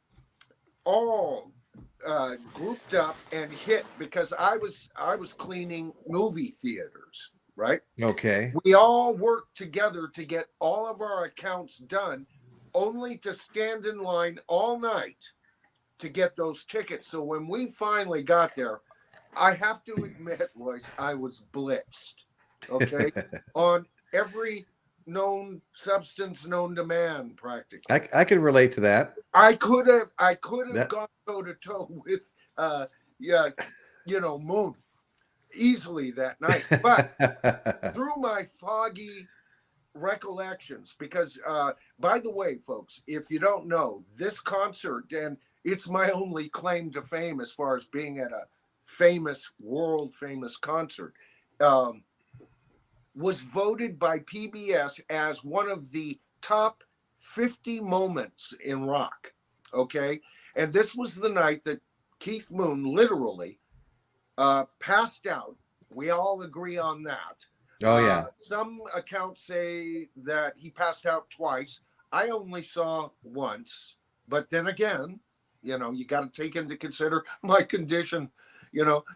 all grouped up and hit, because I was cleaning movie theaters, right? Okay. We all worked together to get all of our accounts done, only to stand in line all night to get those tickets. So when we finally got there, I have to admit, Royce, I was blitzed, okay, on every known substance known to man, practically. I can relate to that. I could have gone toe to toe with Moon easily that night, but through my foggy recollections, because by the way, folks, if you don't know, this concert, and it's my only claim to fame as far as being at a world famous concert, was voted by PBS as one of the top 50 moments in rock. Okay. And this was the night that Keith Moon literally passed out. We all agree on that. Oh, yeah. Some accounts say that he passed out twice. I only saw once. But then again, you got to take into consider my condition,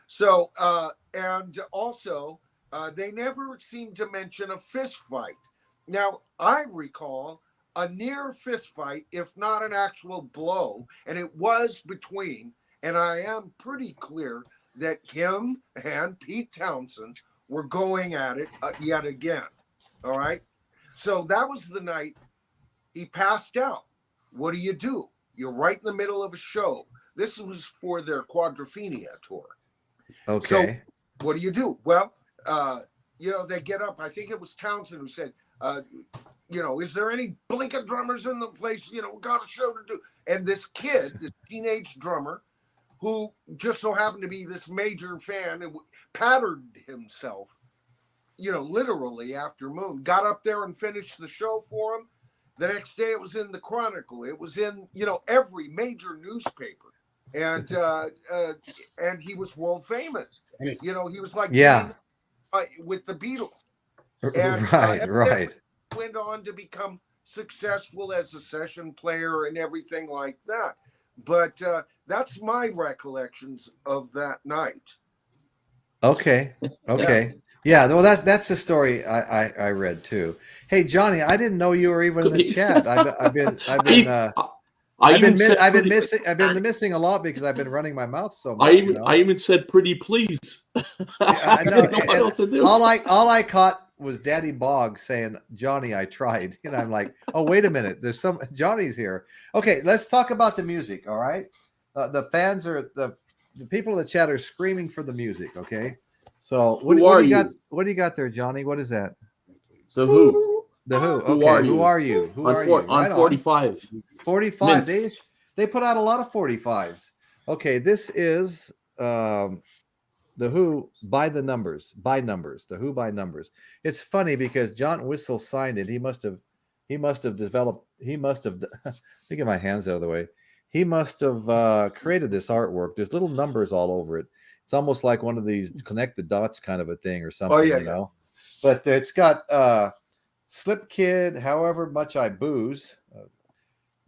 So, and also, they never seemed to mention a fist fight. Now, I recall a near fist fight, if not an actual blow, and it was between, and I am pretty clear that him and Pete Townshend were going at it yet again. All right. So that was the night he passed out. What do? You're right in the middle of a show. This was for their Quadrophenia tour. Okay. So what do? Well, they get up. I think it was Townshend who said, is there any blinking drummers in the place? Got a show to do. And this kid, this teenage drummer, who just so happened to be this major fan and patterned himself, literally after Moon, got up there and finished the show for him. The next day it was in the Chronicle. It was in, every major newspaper. And he was world famous. He was like, with the Beatles. And, right. Went on to become successful as a session player and everything like that. But that's my recollections of that night. Okay. Yeah. Well, that's the story I read too. Hey, Johnny, I didn't know you were even in the chat. I've been missing a lot because I've been running my mouth so much. I even said pretty please. I know. All I caught was Daddy Boggs saying, "Johnny, I tried," and I'm like, "Oh, wait a minute, there's some Johnny's here." Okay, let's talk about the music. All right, the fans are the people in the chat are screaming for the music. Okay, so what do you got? What do you got there, Johnny? What is that? The Who. The Who. Okay, who are you? Who are you? On 45. 45. They put out a lot of 45s. Okay, this is the Who by the numbers. The Who by numbers. It's funny because John Entwistle signed it. He must have developed. He must have. Let me get my hands out of the way. He must have created this artwork. There's little numbers all over it. It's almost like one of these connect the dots kind of a thing or something. You know. But it's got Slip Kid, However Much I Booze.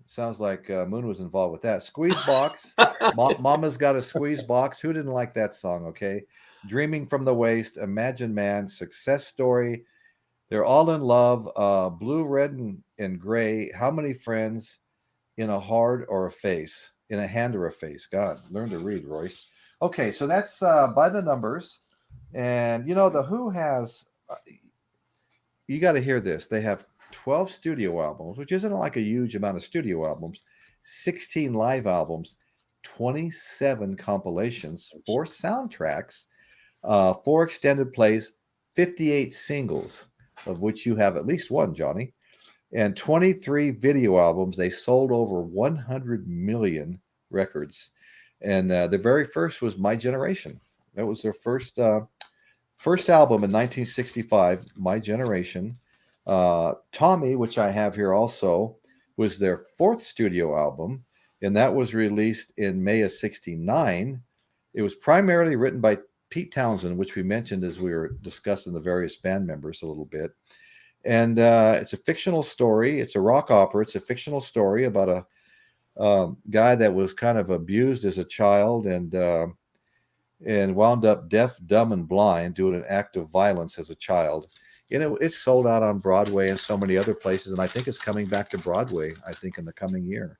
Sounds like Moon was involved with that. Squeeze Box. Mama's Got a Squeeze Box. Who didn't like that song? Okay. Dreaming from the Waist. Imagine Man. Success Story. They're All in Love. Blue, Red, and Gray. How Many Friends? In a Heart or a Face? In a Hand or a Face? God, learn to read, Royce. Okay, so that's by the numbers. And, you know, the Who has, you got to hear this. They have 12 studio albums, which isn't like a huge amount of studio albums, 16 live albums, 27 compilations, 4 soundtracks, 4 extended plays, 58 singles, of which you have at least one, Johnny, and 23 video albums. They sold over 100 million records. And the very first was My Generation. That was their first album in 1965, My Generation. Tommy, which I have here also, was their 4th studio album, and that was released in May of '69. It was primarily written by Pete Townshend, which we mentioned as we were discussing the various band members a little bit. And it's a fictional story. It's a rock opera. It's a fictional story about a guy that was kind of abused as a child and wound up deaf, dumb, and blind, doing an act of violence as a child. You know, it's sold out on Broadway and so many other places, and I think it's coming back to Broadway, I think, in the coming year.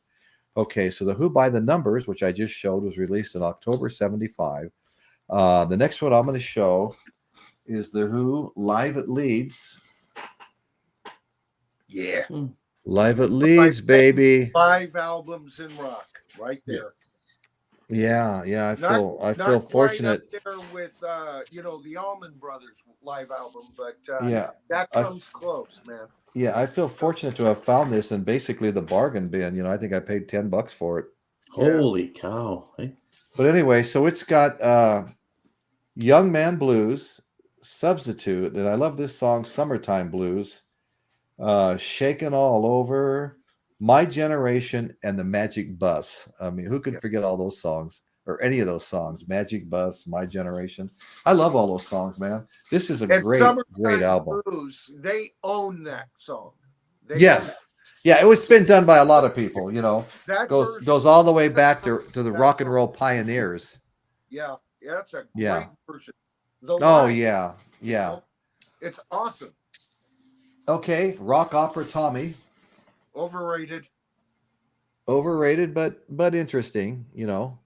Okay, so the Who by the Numbers, which I just showed, was released in October '75. The next one I'm going to show is the Who Live at Leeds. Yeah. Live at Leeds, baby. 5 albums in rock, right there. Yeah. I feel fortunate. Right up there with the Allman Brothers live album, but that comes close, man. Yeah, I feel fortunate to have found this in basically the bargain bin. You know, I think I paid $10 for it. Holy cow! But anyway, so it's got Young Man Blues, Substitute, and I love this song, Summertime Blues. Shaken All Over, My Generation, and The Magic Bus. I mean, who could forget all those songs, or any of those songs? Magic Bus, My Generation. I love all those songs, man. This is a great album. Blues, they own that song. Yes. Yeah, it's been done by a lot of people, you know. That goes all the way back to the rock and roll pioneers. Yeah, that's a great version. Yeah. It's awesome. Okay, rock opera Tommy. Overrated, but interesting, you know.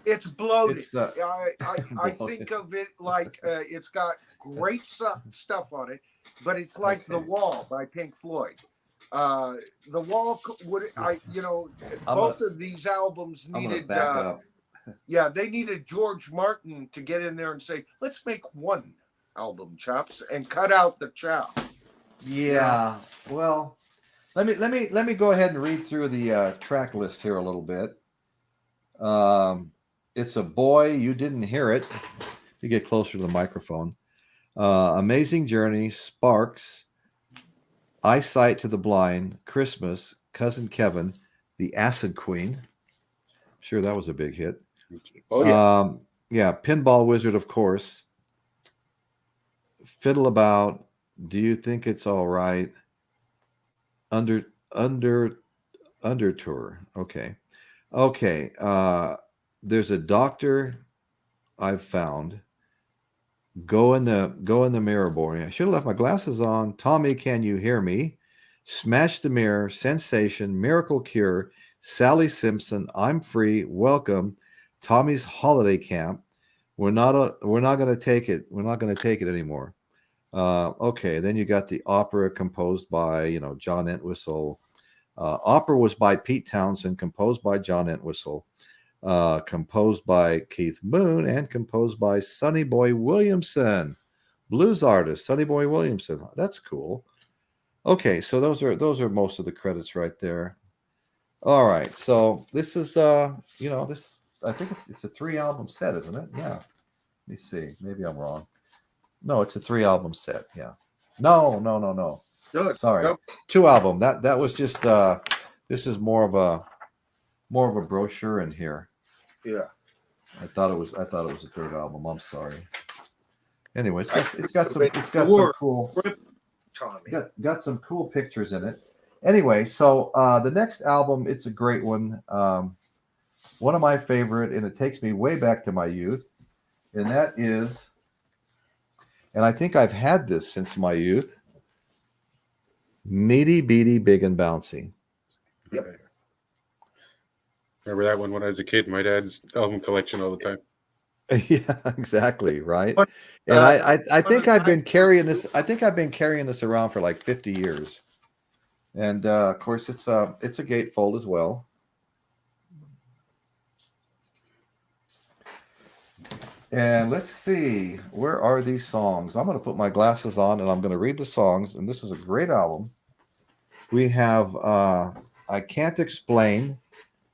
It's bloated. I think of it like it's got great stuff on it, but it's like The Wall by Pink Floyd. The Wall both of these albums needed they needed George Martin to get in there and say, let's make one album, chops, and cut out the chop. Yeah. Well, let me go ahead and read through the track list here a little bit. It's a Boy, You Didn't Hear It. You get closer to the microphone. Amazing Journey, Sparks, Eyesight to the Blind, Christmas, Cousin Kevin, The Acid Queen. I'm sure that was a big hit. Oh yeah. Pinball Wizard, of course. Fiddle About, Do You Think It's All Right? Under Tour. Okay. There's a Doctor I've Found. Go in the Mirror, Boy. I should have left my glasses on. Tommy, Can You Hear Me? Smash the Mirror, Sensation, Miracle Cure, Sally Simpson, I'm Free, Welcome, Tommy's Holiday Camp. We're not going to take it. We're not going to take it anymore. Okay, then you got the opera composed by, John Entwistle. Opera was by Pete Townshend, composed by John Entwistle, composed by Keith Moon, and composed by Sonny Boy Williamson, blues artist Sonny Boy Williamson. That's cool. Okay, so those are most of the credits right there. All right, so this is this, I think it's a 3-album set, isn't it? Yeah. Let me see. Maybe I'm wrong. No, it's a 3-album set. Yeah. No. Good. Sorry. Nope. 2-album. That was just this is more of a brochure in here. Yeah. I thought it was a 3rd album. I'm sorry. Anyway, it's got some cool Tommy. got some cool pictures in it. Anyway, so the next album, it's a great one. One of my favorite, and it takes me way back to my youth, and that is, and I think I've had this since my youth, Meaty Beady Big and Bouncy. Yep. Remember that one when I was a kid? My dad's album collection all the time. Yeah, exactly, right. But, And I think I've been carrying this. I think I've been carrying this around for like 50 years. And of course, it's a gatefold as well. And let's see, where are these songs? I'm going to put my glasses on and I'm going to read the songs. And this is a great album. We have I Can't Explain,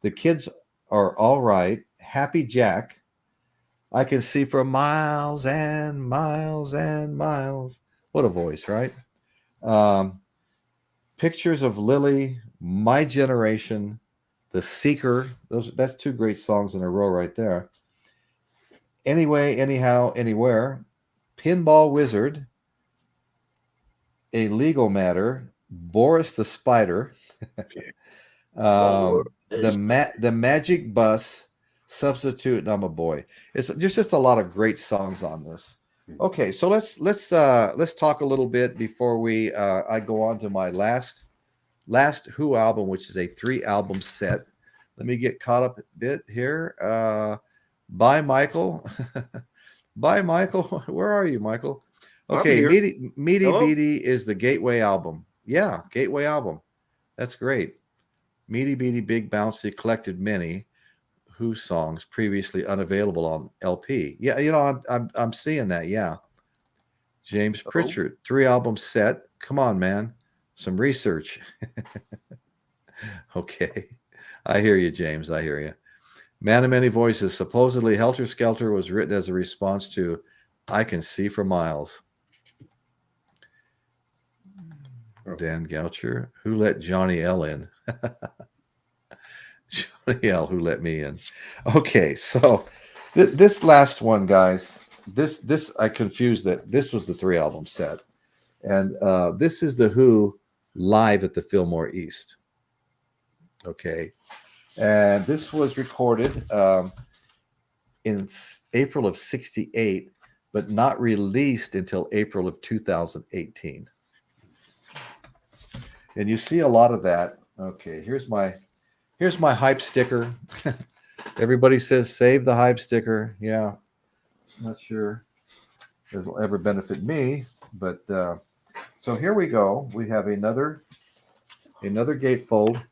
The Kids Are All Right, Happy Jack, I Can See for Miles and Miles and Miles. What a voice, right? Pictures of Lily, My Generation, The Seeker. That's 2 great songs in a row right there. Anyway, Anyhow, Anywhere, Pinball Wizard, A Legal Matter, Boris the Spider, the Magic Bus, Substitute, and I'm a Boy. There's just a lot of great songs on this. Okay, so let's talk a little bit before I go on to my last Who album, which is a 3-album set. Let me get caught up a bit here. Bye, Michael. Bye, Michael. Where are you, Michael? Okay, Meaty Beady is the Gateway album. Yeah, Gateway album. That's great. Meaty Beady Big Bouncy collected many Who songs previously unavailable on LP. Yeah, I'm seeing that. Yeah. James Pritchard, 3-album set. Come on, man. Some research. Okay. I hear you, James. I hear you. Man of Many Voices. Supposedly, Helter Skelter was written as a response to I Can See for Miles. Dan Goucher. Who let Johnny L in? Johnny L. Who let me in? Okay, so this last one, guys. This I confused that this was the 3-album set, and this is the Who live at the Fillmore East. Okay. And this was recorded in April of '68, but not released until April of 2018. And you see a lot of that. Okay, here's my hype sticker. Everybody says save the hype sticker. Yeah, not sure it'll ever benefit me, but so here we go. We have another gatefold.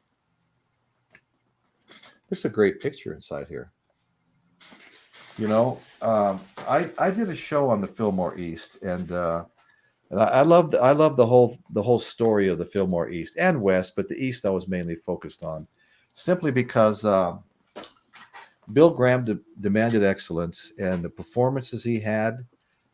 There's a great picture inside here. I did a show on the Fillmore East, and I loved the whole story of the Fillmore East and West, but the East I was mainly focused on, simply because Bill Graham demanded excellence, and the performances he had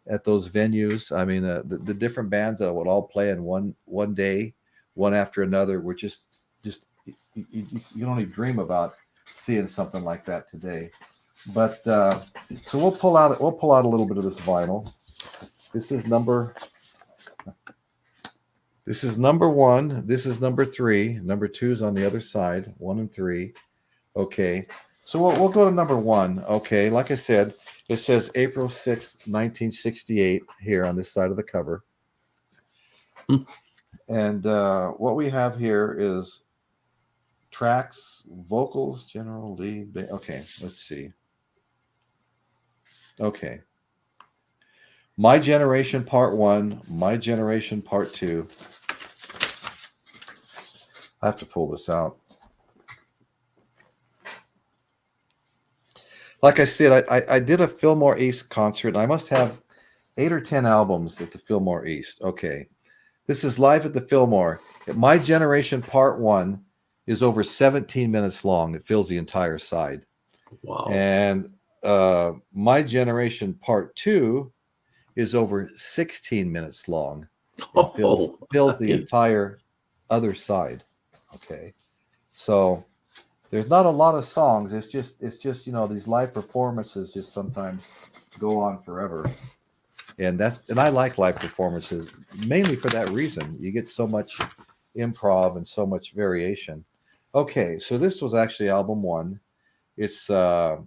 at those venues. I mean, the different bands that would all play in one day, one after another, were just you can only dream about seeing something like that today. But so we'll pull out a little bit of this vinyl. This is number 1. This is number 3. Number 2 is on the other side. 1 and 3. Okay. So we'll go to number 1. Okay. Like I said, it says April 6th, 1968 here on this side of the cover. And what we have here is tracks, vocals, general lead. Okay, let's see. Okay. My Generation Part 1, My Generation Part 2. I have to pull this out. Like I said, I did a Fillmore East concert. I must have 8 or 10 albums at the Fillmore East. Okay. This is live at the Fillmore. My Generation Part 1 is over 17 minutes long. It fills the entire side. Wow. And My Generation Part 2 is over 16 minutes long. It fills the entire other side. Okay. So there's not a lot of songs. It's just, these live performances just sometimes go on forever. And I like live performances mainly for that reason. You get so much improv and so much variation. Okay, so this was actually album 1. It's I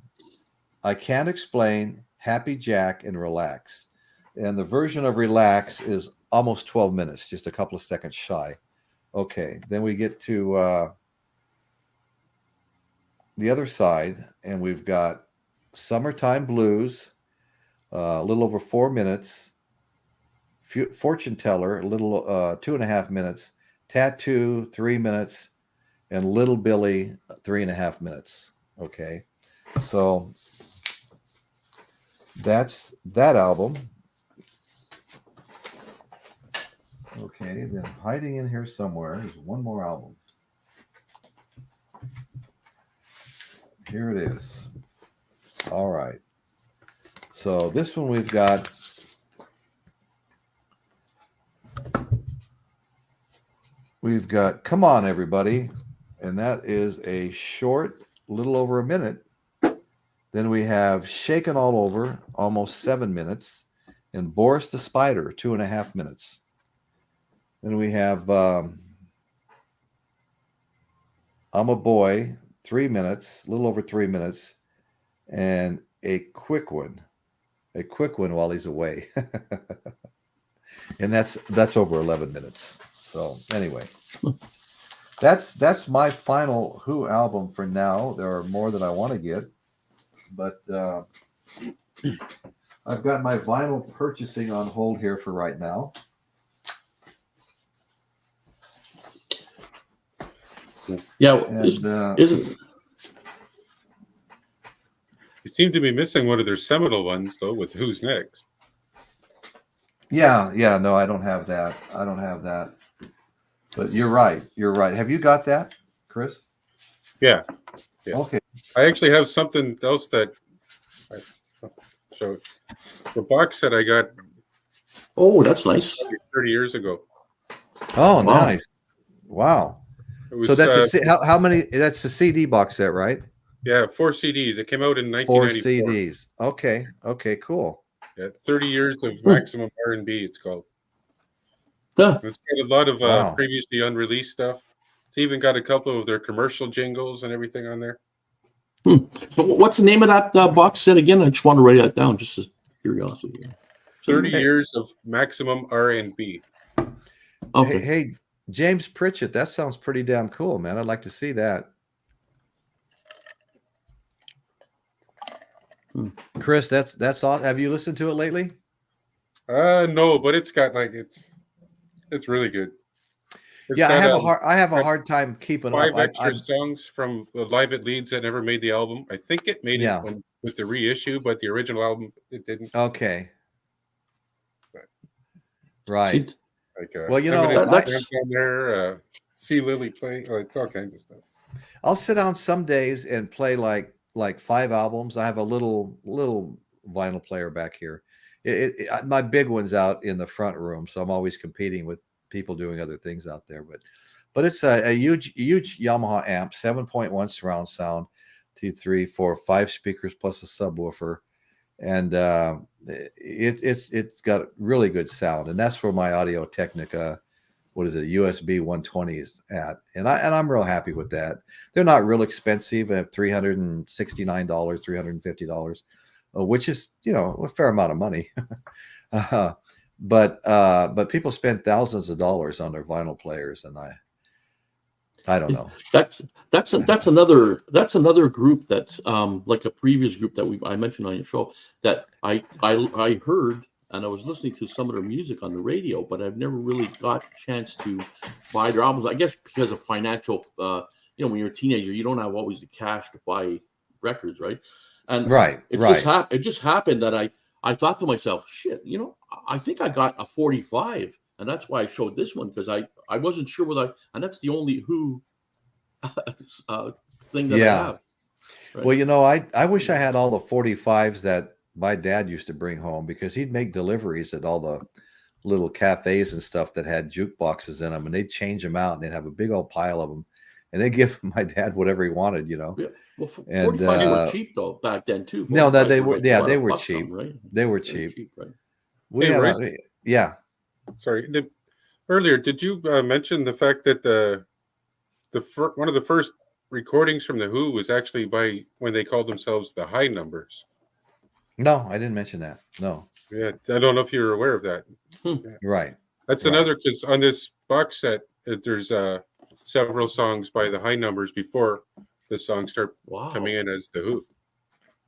Can't Explain, Happy Jack, and Relax. And the version of Relax is almost 12 minutes, just a couple of seconds shy. Okay, then we get to the other side, and we've got Summertime Blues, a little over 4 minutes. Fortune Teller, a little 2.5 minutes. Tattoo, 3 minutes. And Little Billy, 3.5 minutes. Okay, so that's that album. Okay, then hiding in here somewhere is one more album. Here it is. All right. So this one we've got Come On Everybody, and that is a short, little over a minute. Then we have Shaken All Over, almost 7 minutes, and Boris the Spider, 2.5 minutes. Then we have I'm a Boy, 3 minutes, a little over 3 minutes, and a quick one while he's away. And that's over 11 minutes. So anyway, that's my final Who album for now. There are more that I want to get, but I've got my vinyl purchasing on hold here for right now. Yeah, And, isn't You seem to be missing one of their seminal ones, though, with Who's Next. Yeah, no, I don't have that. But you're right. Have you got that, Chris? Yeah. Okay. I actually have something else that I showed. The box set I got. Oh, that's nice. 30 years ago. Oh, Wow. nice. Wow. Was, So that's how many? That's the CD box set, right? Yeah, 4 CDs. It came out in 4 1994. CDs. Okay, cool. Yeah, 30 years of maximum R&B. It's called. Huh. It's got a lot of Wow. previously unreleased stuff. It's even got a couple of their commercial jingles and everything on there. So what's the name of that box set again? I just want to write that down, just as curiosity. 30 years of maximum R&B. Okay. Hey, James Pritchett, that sounds pretty damn cool, man. I'd like to see that. Chris, that's awesome. Have you listened to it lately? No, but it's got it's really good. It's Yeah, got, I have a hard time keeping 5 up. extra songs from the Live at Leeds that never made the album. I think it made it with the reissue, but the original album it didn't. Okay. Right. Like, well, you know, that's on there. See Lily play. It's all kinds of stuff. I'll sit down some days and play like 5 albums. I have a little vinyl player back here. My big one's out in the front room, so I'm always competing with people doing other things out there. But it's a huge Yamaha amp, 7.1 surround sound, 2, 3, 4, 5 speakers plus a subwoofer, and it's got really good sound. And that's where my Audio Technica, what is it, USB 120 is at, and I'm real happy with that. They're not real expensive at $369, $350, which is a fair amount of money. But people spend thousands of dollars on their vinyl players, and I don't know. That's another group that like a previous group that I mentioned on your show that I heard and I was listening to some of their music on the radio, but I've never really got a chance to buy their albums. I guess because of financial, when you're a teenager, you don't have always the cash to buy records, right? And it just happened that I thought to myself, shit, I think I got a 45, and that's why I showed this one, because I wasn't sure whether and that's the only Who thing that I have. Right? Well, I wish I had all the 45s that my dad used to bring home, because he'd make deliveries at all the little cafes and stuff that had jukeboxes in them, and they'd change them out, and they'd have a big old pile of them, and they'd give my dad whatever he wanted, Yeah. Well, 45 and they were cheap though back then too. No, that they were, like they were cheap. Right? They were cheap. Right? Yeah. Sorry. Earlier, did you mention the fact that one of the first recordings from the Who was actually by when they called themselves the High Numbers? No, I didn't mention that. No. Yeah, I don't know if you're aware of that. Yeah. Right. That's another, because on this box set, there's several songs by the High Numbers before the songs start coming in as the Who.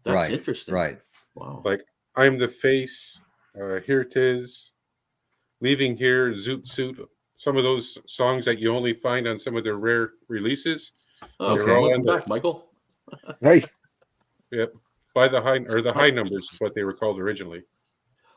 That's interesting. Right. Wow. Like I'm the Face, Here It Is, Leaving Here, Zoot Suit. Some of those songs that you only find on some of their rare releases. Okay, welcome back, Michael. Hey. Yep. By the High Numbers is what they were called originally.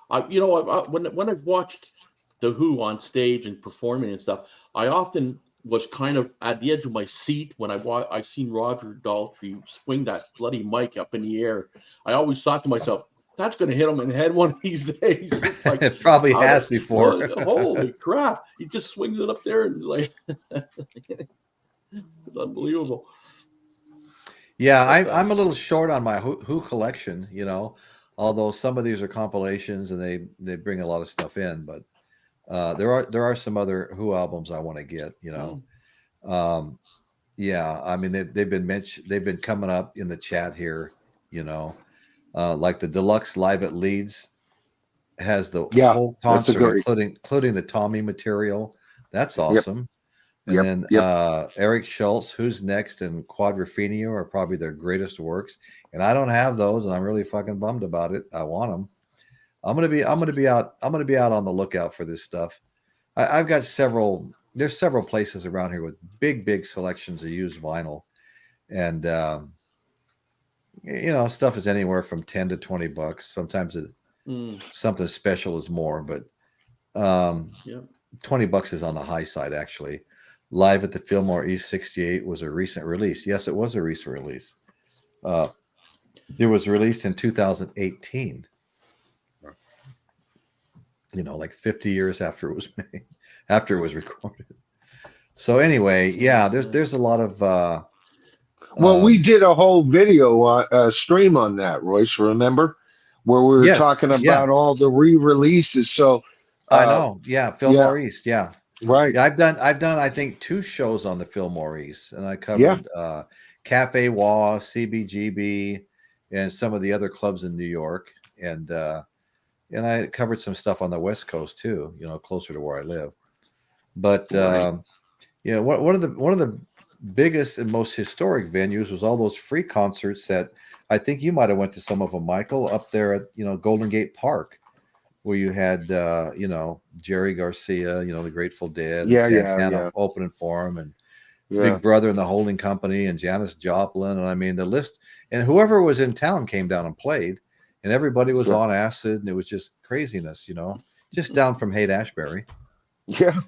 When I've watched the Who on stage and performing and stuff, I often was kind of at the edge of my seat when I seen Roger Daltrey swing that bloody mic up in the air. I always thought to myself, that's going to hit him in the head one of these days. Like, it probably has before. Holy crap. He just swings it up there and it's like, it's unbelievable. Yeah, I'm a little short on my Who collection, although some of these are compilations and they bring a lot of stuff in, but there are some other Who albums I want to get, Yeah, I mean they've been coming up in the chat here, like the deluxe live at Leeds has the whole concert, including the Tommy material. That's awesome. And then Eric Schultz, Who's Next, and Quadrophenia are probably their greatest works, and I don't have those, and I'm really fucking bummed about it. I want them. I'm gonna be out on the lookout for this stuff. I've got there's several places around here with big selections of used vinyl, and stuff is anywhere from $10 to $20. Sometimes something special is more, but $20 is on the high side actually. Live at the Fillmore East 68 was a recent release. Yes, it was a recent release. It was released in 2018. Like 50 years after it was made, after it was recorded. So anyway, there's a lot of. Well, we did a whole video stream on that, Royce. Remember, where we were talking about all the re-releases. So I know, Fillmore East, right. Yeah, I've done I think 2 shows on the Fillmore East, and I covered Cafe Wah, CBGB, and some of the other clubs in New York, and I covered some stuff on the West Coast too, closer to where I live. But one of the biggest and most historic venues was all those free concerts that I think you might have went to some of them, Michael, up there at Golden Gate Park, where you had Jerry Garcia, the Grateful Dead, Santana opening for him, and Big Brother and the Holding Company, and Janis Joplin, and I mean the list, and whoever was in town came down and played, and everybody was on acid, and it was just craziness, just down from Haight-Ashbury. Yeah,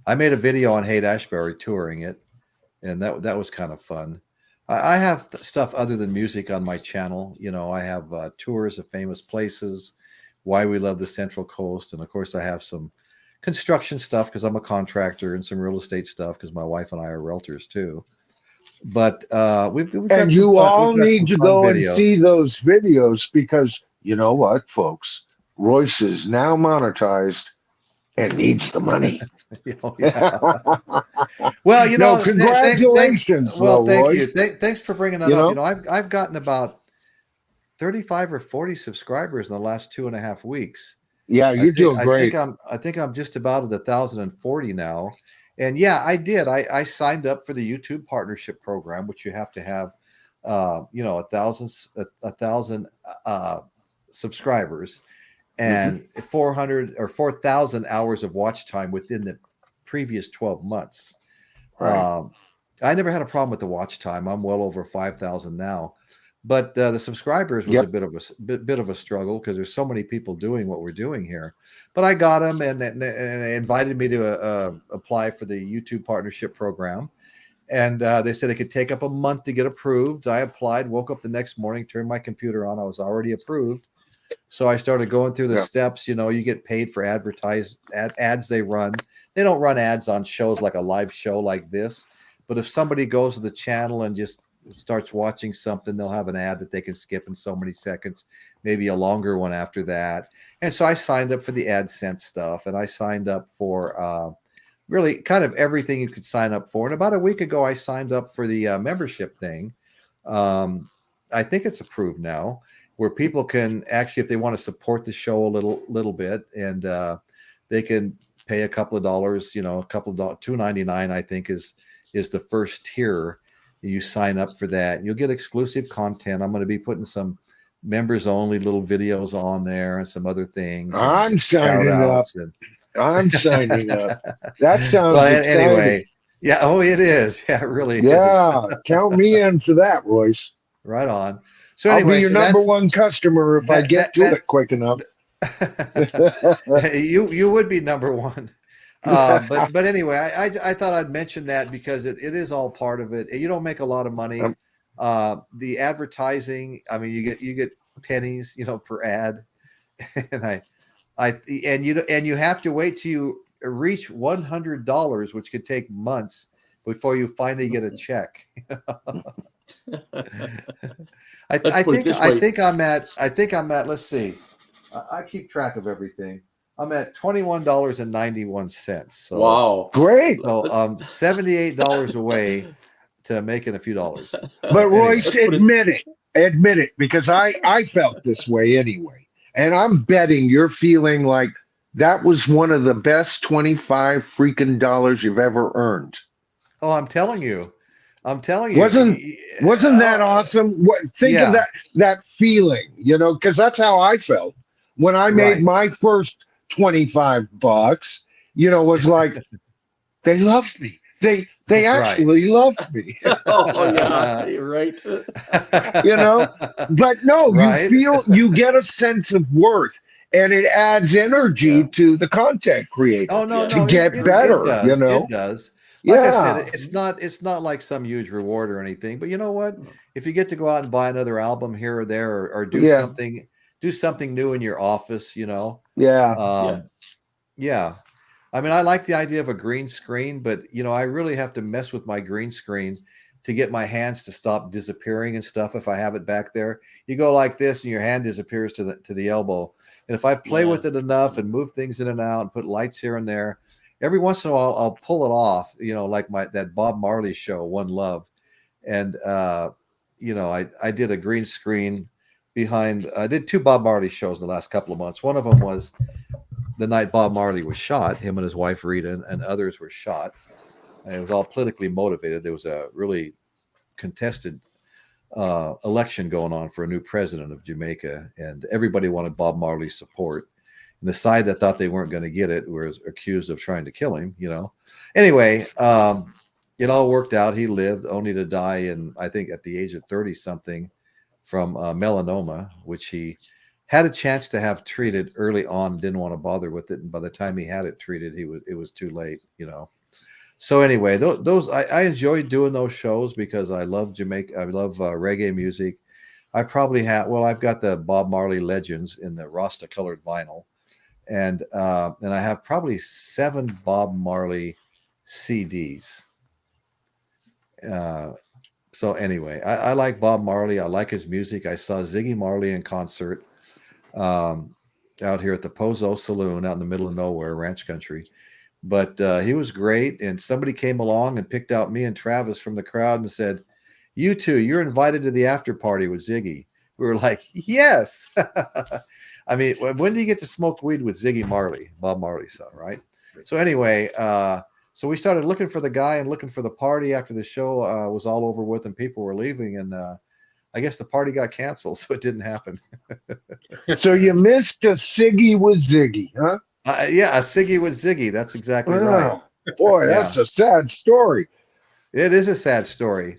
I made a video on Haight-Ashbury touring it, and that was kind of fun. I have stuff other than music on my channel. I have tours of famous places, why we love the Central Coast, and of course I have some construction stuff because I'm a contractor, and some real estate stuff because my wife and I are realtors too. But we've got and you all need to go and see those videos, because you know what, folks, Royce is now monetized and needs the money. Well, congratulations. Thank you. Thanks for bringing that up. I've gotten about 35 or 40 subscribers in the last 2.5 weeks. Yeah, you're doing great. I think I'm just about at 1,040 now. And I did. I signed up for the YouTube partnership program, which you have to have, 1,000 subscribers. and 400 or 4,000 hours of watch time within the previous 12 months. Right. I never had a problem with the watch time. I'm well over 5,000 now, but the subscribers was a bit of a struggle because there's so many people doing what we're doing here. But I got them, and they invited me to apply for the YouTube partnership program. And they said it could take up a month to get approved. I applied, woke up the next morning, turned my computer on. I was already approved. So I started going through the steps. You know, you get paid for ads they run. They don't run ads on shows like a live show like this. But if somebody goes to the channel and just starts watching something, they'll have an ad that they can skip in so many seconds, maybe a longer one after that. And so I signed up for the AdSense stuff, and I signed up for really kind of everything you could sign up for. And about a week ago, I signed up for the membership thing. I think it's approved now, where people can actually, if they want to support the show a little bit, and they can pay a couple of dollars, you know, a couple of dollars, $2.99, I think is the first tier. You sign up for that. You'll get exclusive content. I'm going to be putting some members only little videos on there and some other things. I'm signing up. I'm signing up. That sounds exciting. Anyway, yeah. Oh, it is. Yeah, it really is. Count me in for that, Royce. Right on. So anyway, I'll be your number one customer if I get to it quick enough. you would be number one. But anyway, I thought I'd mention that because it is all part of it. You don't make a lot of money. The advertising, I mean, you get pennies, you know, per ad, and you have to wait till you reach $100, which could take months before you finally get a check. I think I'm at. Let's see. I keep track of everything. I'm at $21.91. So, wow, great. So $78 away to making a few dollars. But Royce, admit it, because I felt this way anyway. And I'm betting you're feeling like that was one of the best 25 freaking dollars you've ever earned. Oh, I'm telling you. Wasn't that awesome? Think of that feeling, you know, because that's how I felt when I made my first $25. You know, was like they loved me. They actually loved me. Oh yeah, you're right. You know, but no, you get a sense of worth, and it adds energy to the content creator. Oh no, to get better. You know, it does. Like I said, it's not like some huge reward or anything. But you know what? If you get to go out and buy another album here or there, or do something new in your office, you know. Yeah. I mean, I like the idea of a green screen, but you know, I really have to mess with my green screen to get my hands to stop disappearing and stuff. If I have it back there, you go like this, and your hand disappears to the elbow. And if I play with it enough and move things in and out and put lights here and there, every once in a while I'll pull it off. You know, like that Bob Marley show, One Love, and you know, I did a green screen behind. I did 2 Bob Marley shows in the last couple of months. One of them was the night Bob Marley was shot. Him and his wife Rita and others were shot. And it was all politically motivated. There was a really contested election going on for a new president of Jamaica, and everybody wanted Bob Marley's support. And the side that thought they weren't going to get it was accused of trying to kill him. You know. Anyway, it all worked out. He lived only to die, I think at the age of 30-something, from melanoma, which he had a chance to have treated early on, didn't want to bother with it. And by the time he had it treated, it was too late, you know? So anyway, I enjoyed doing those shows because I love Jamaica. I love reggae music. I've got the Bob Marley Legends in the Rasta colored vinyl. And I have probably 7 Bob Marley CDs. So anyway, I like Bob Marley. I like his music. I saw Ziggy Marley in concert out here at the Pozo Saloon out in the middle of nowhere, ranch country. But he was great. And somebody came along and picked out me and Travis from the crowd and said, "You two, you're invited to the after party with Ziggy." We were like, yes. I mean, when do you get to smoke weed with Ziggy Marley, Bob Marley's son, right? So anyway, so we started looking for the guy and looking for the party after the show was all over with and people were leaving. And I guess the party got canceled, so it didn't happen. So you missed a Siggy with Ziggy, huh? Yeah, a Siggy with Ziggy. That's exactly right. Boy, that's a sad story. It is a sad story.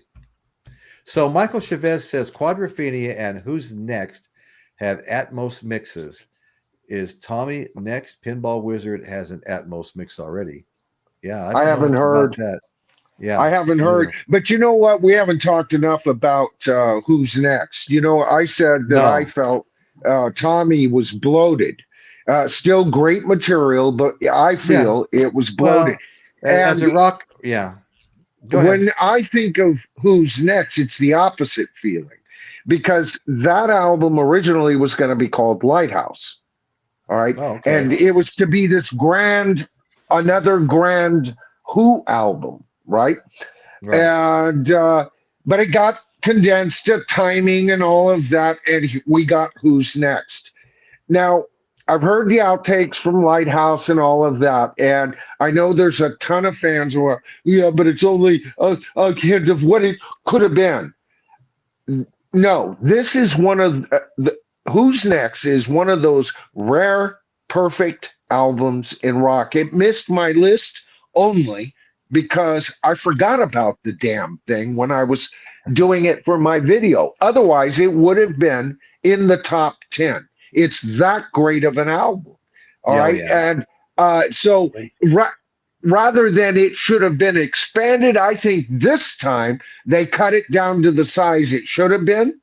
So Michael Chavez says Quadrophenia and Who's Next have Atmos mixes. Is Tommy next? Pinball Wizard has an Atmos mix already. Yeah, I haven't heard that. Yeah, I haven't heard. But you know what? We haven't talked enough about Who's Next. You know, I said that I felt Tommy was bloated. Still great material, but I feel it was bloated. Well, as a rock, yeah. When I think of Who's Next, it's the opposite feeling, because that album originally was going to be called Lighthouse. All right. Oh, okay. And it was to be this another grand Who album. Right. And but it got condensed to timing and all of that, and we got Who's Next. Now, I've heard the outtakes from Lighthouse and all of that, and I know there's a ton of fans who are, but it's only a hint of what it could have been. No, this is one of the Who's Next is one of those rare, perfect albums in rock. It missed my list only because I forgot about the damn thing when I was doing it for my video. Otherwise, it would have been in the top 10. It's that great of an album. All right. Yeah. And so rather than it should have been expanded, I think this time they cut it down to the size it should have been.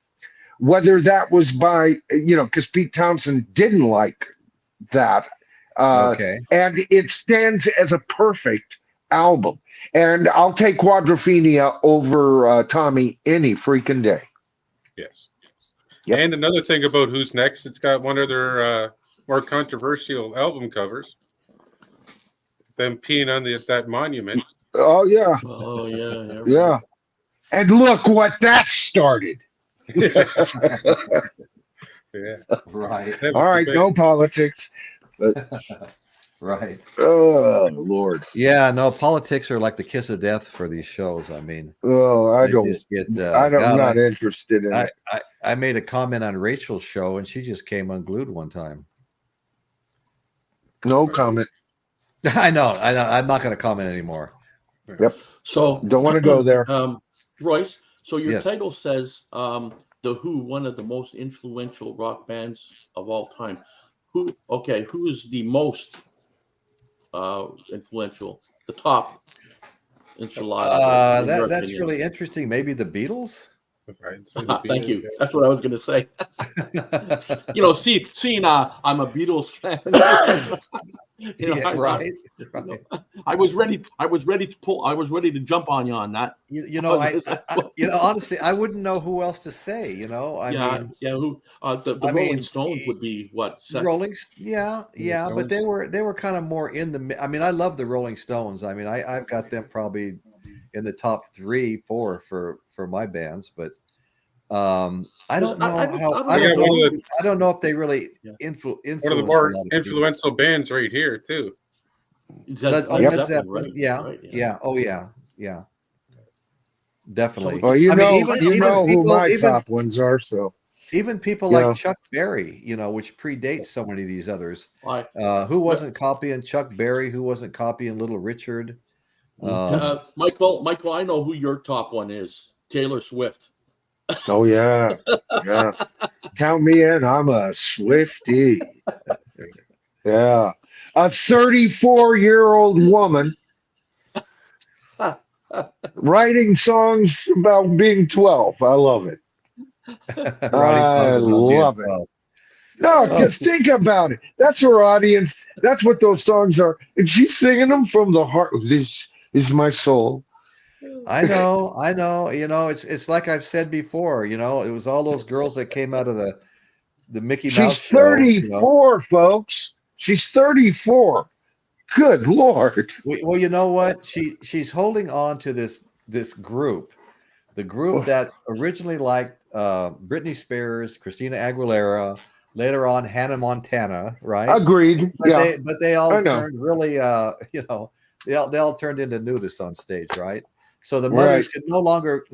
Whether that was by, because Pete Townshend didn't like that. And it stands as a perfect album. And I'll take Quadrophenia over Tommy any freaking day. Yes. Yep. And another thing about Who's Next, it's got one of their more controversial album covers. Them peeing on that monument. Oh, yeah. Oh, yeah. Yeah. And look what that started. Yeah. Right. All right, no politics. But, right. Oh, Lord. Yeah, no, politics are like the kiss of death for these shows. I mean, I'm not interested in it. I made a comment on Rachel's show, and she just came unglued one time. No comment. I know. I'm not going to comment anymore. Yep. So don't want to go there. Royce, so your title says The Who, one of the most influential rock bands of all time. Who is the most influential? The top enchilada. That's really interesting. Maybe the Beatles? Thank you. That's what I was going to say. Seeing I'm a Beatles fan. Right. I was ready to jump on you on that. Honestly, I wouldn't know who else to say. Who the Rolling Stones would be what? Rolling, but they were kind of more in the. I mean, I love the Rolling Stones. I mean, I've got them probably in the top 3-4 for my bands, but I don't know if they really influence one of the more influential bands right here too. Led Zeppelin, right? Yeah. Oh yeah. Definitely. Well, who my top ones are. So even people like Chuck Berry, which predates so many of these others. Who wasn't copying Chuck Berry? Who wasn't copying Little Richard? Michael, I know who your top one is. Taylor Swift. Oh yeah. Count me in. I'm a Swiftie. Yeah. A 34-year-old woman writing songs about being 12. I love it. I love it. No, just think about it. That's her audience. That's what those songs are. And she's singing them from the heart. This is my soul. I know. It's like I've said before. It was all those girls that came out of the Mickey Mouse. She's 34, folks. She's 34. Good Lord. Well, you know what? She's holding on to this group, the group that originally liked Britney Spears, Christina Aguilera, later on Hannah Montana. Right? Agreed. But they all turned really. They all turned into nudists on stage, right? So the mothers could no longer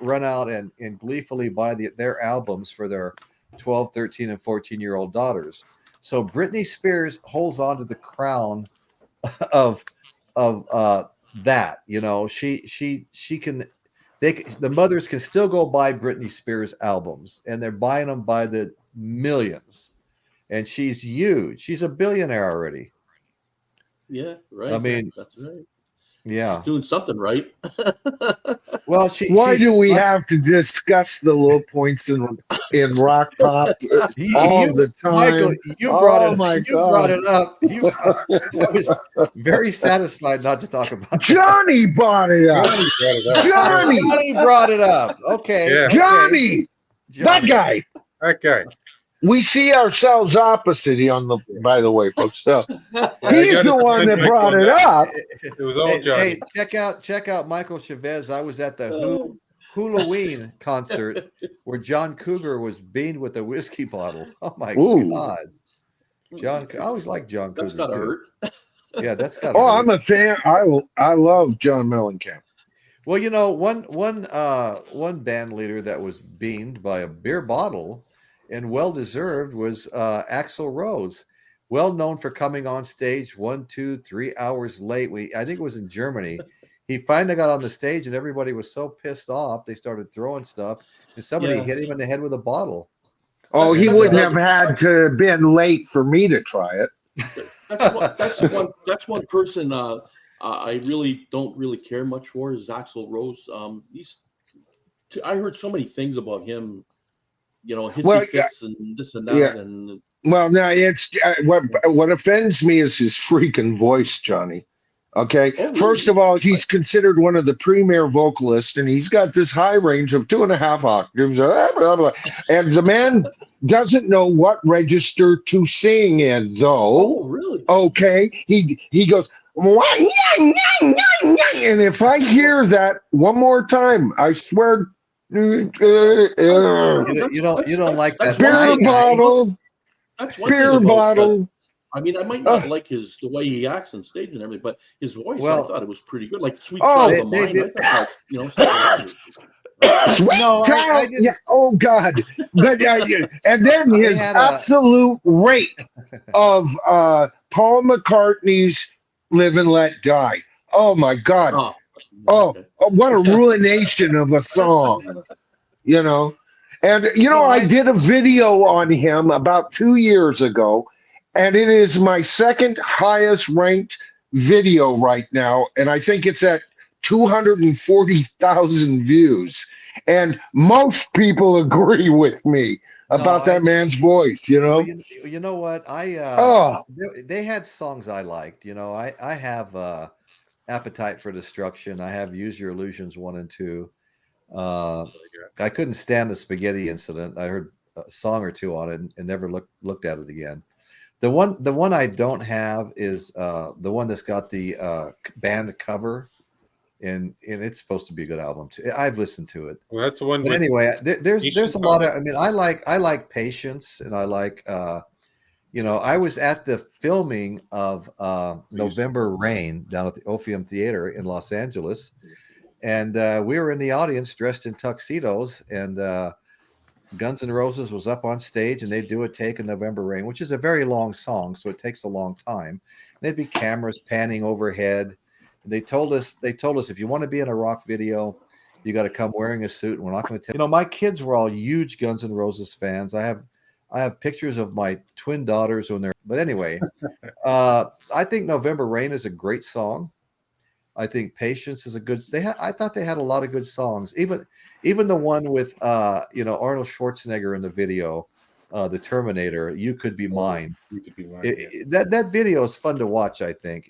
run out and gleefully buy their albums for their 12, 13, and 14-year-old daughters. So Britney Spears holds on to the crown of that. You know, she can. The mothers can still go buy Britney Spears albums, and they're buying them by the millions. And she's huge. She's a billionaire already. Yeah, right. I mean, that's right. Yeah, she's doing something right. Well, why do we have to discuss the low points in rock pop all the time? Michael, you brought it up. I was very satisfied not to talk about Johnny brought it up. Johnny brought it up. Okay, yeah. Johnny, that guy. We see ourselves opposite by the way, folks. So he's the one that brought it up. It was all Johnny. Hey, check out Michael Chavez. I was at the Halloween concert where John Cougar was beamed with a whiskey bottle. Oh my God. I always like John Cougar. That's gotta hurt. Yeah, that's gotta hurt. I'm a fan. I love John Mellencamp. Well, you know, one band leader that was beamed by a beer bottle and well-deserved was Axl Rose, well known for coming on stage 1, 2, 3 hours late. I think it was in Germany. He finally got on the stage, and everybody was so pissed off they started throwing stuff, and somebody hit him in the head with a bottle. Oh, he wouldn't have had to been late for me to try it. That's one person I really don't care much for is Axl Rose. I heard so many things about him. You know, hissy fits and this and that. Yeah. And well, now it's what offends me is his freaking voice, Johnny. Okay, really? First of all, he's considered one of the premier vocalists, and he's got this high range of 2.5 octaves, blah, blah, blah. And the man doesn't know what register to sing in, though. Oh, really? Okay, he goes. And if I hear that one more time, I swear. You don't like that beer bottle. That's one beer bottle. I mean, I might not like the way he acts on stage and everything, but his voice, I thought it was pretty good. Like Sweet Child of Mine. I thought, yeah, oh God! But and then his absolute rate of Paul McCartney's "Live and Let Die." Oh my God! Oh, what a ruination of a song, you know. And, I did a video on him about 2 years ago, and it is my second highest ranked video right now. And I think it's at 240,000 views. And most people agree with me about that man's voice, you know. You know what? They had songs I liked. You know, I have Appetite for Destruction. I have Use Your Illusions 1 and 2. I couldn't stand the Spaghetti Incident. I heard a song or two on it and never looked at it again. The one I don't have is the one that's got the band cover, and it's supposed to be a good album too. I've listened to it. Well, that's the one. But anyway, there's a lot of. I mean, I like Patience, and I like. I was at the filming of November Rain down at the Orpheum Theater in Los Angeles, and we were in the audience dressed in tuxedos, and Guns N' Roses was up on stage, and they'd do a take of November Rain, which is a very long song, so it takes a long time. And there'd be cameras panning overhead. They told us if you want to be in a rock video, you got to come wearing a suit, and we're not going to tell. My kids were all huge Guns N' Roses fans. I have pictures of my twin daughters when they're. But anyway, I think November Rain is a great song. I think Patience is a good. I thought they had a lot of good songs. Even the one with Arnold Schwarzenegger in the video, the Terminator. You Could Be Mine. You Could Be Mine. That video is fun to watch. I think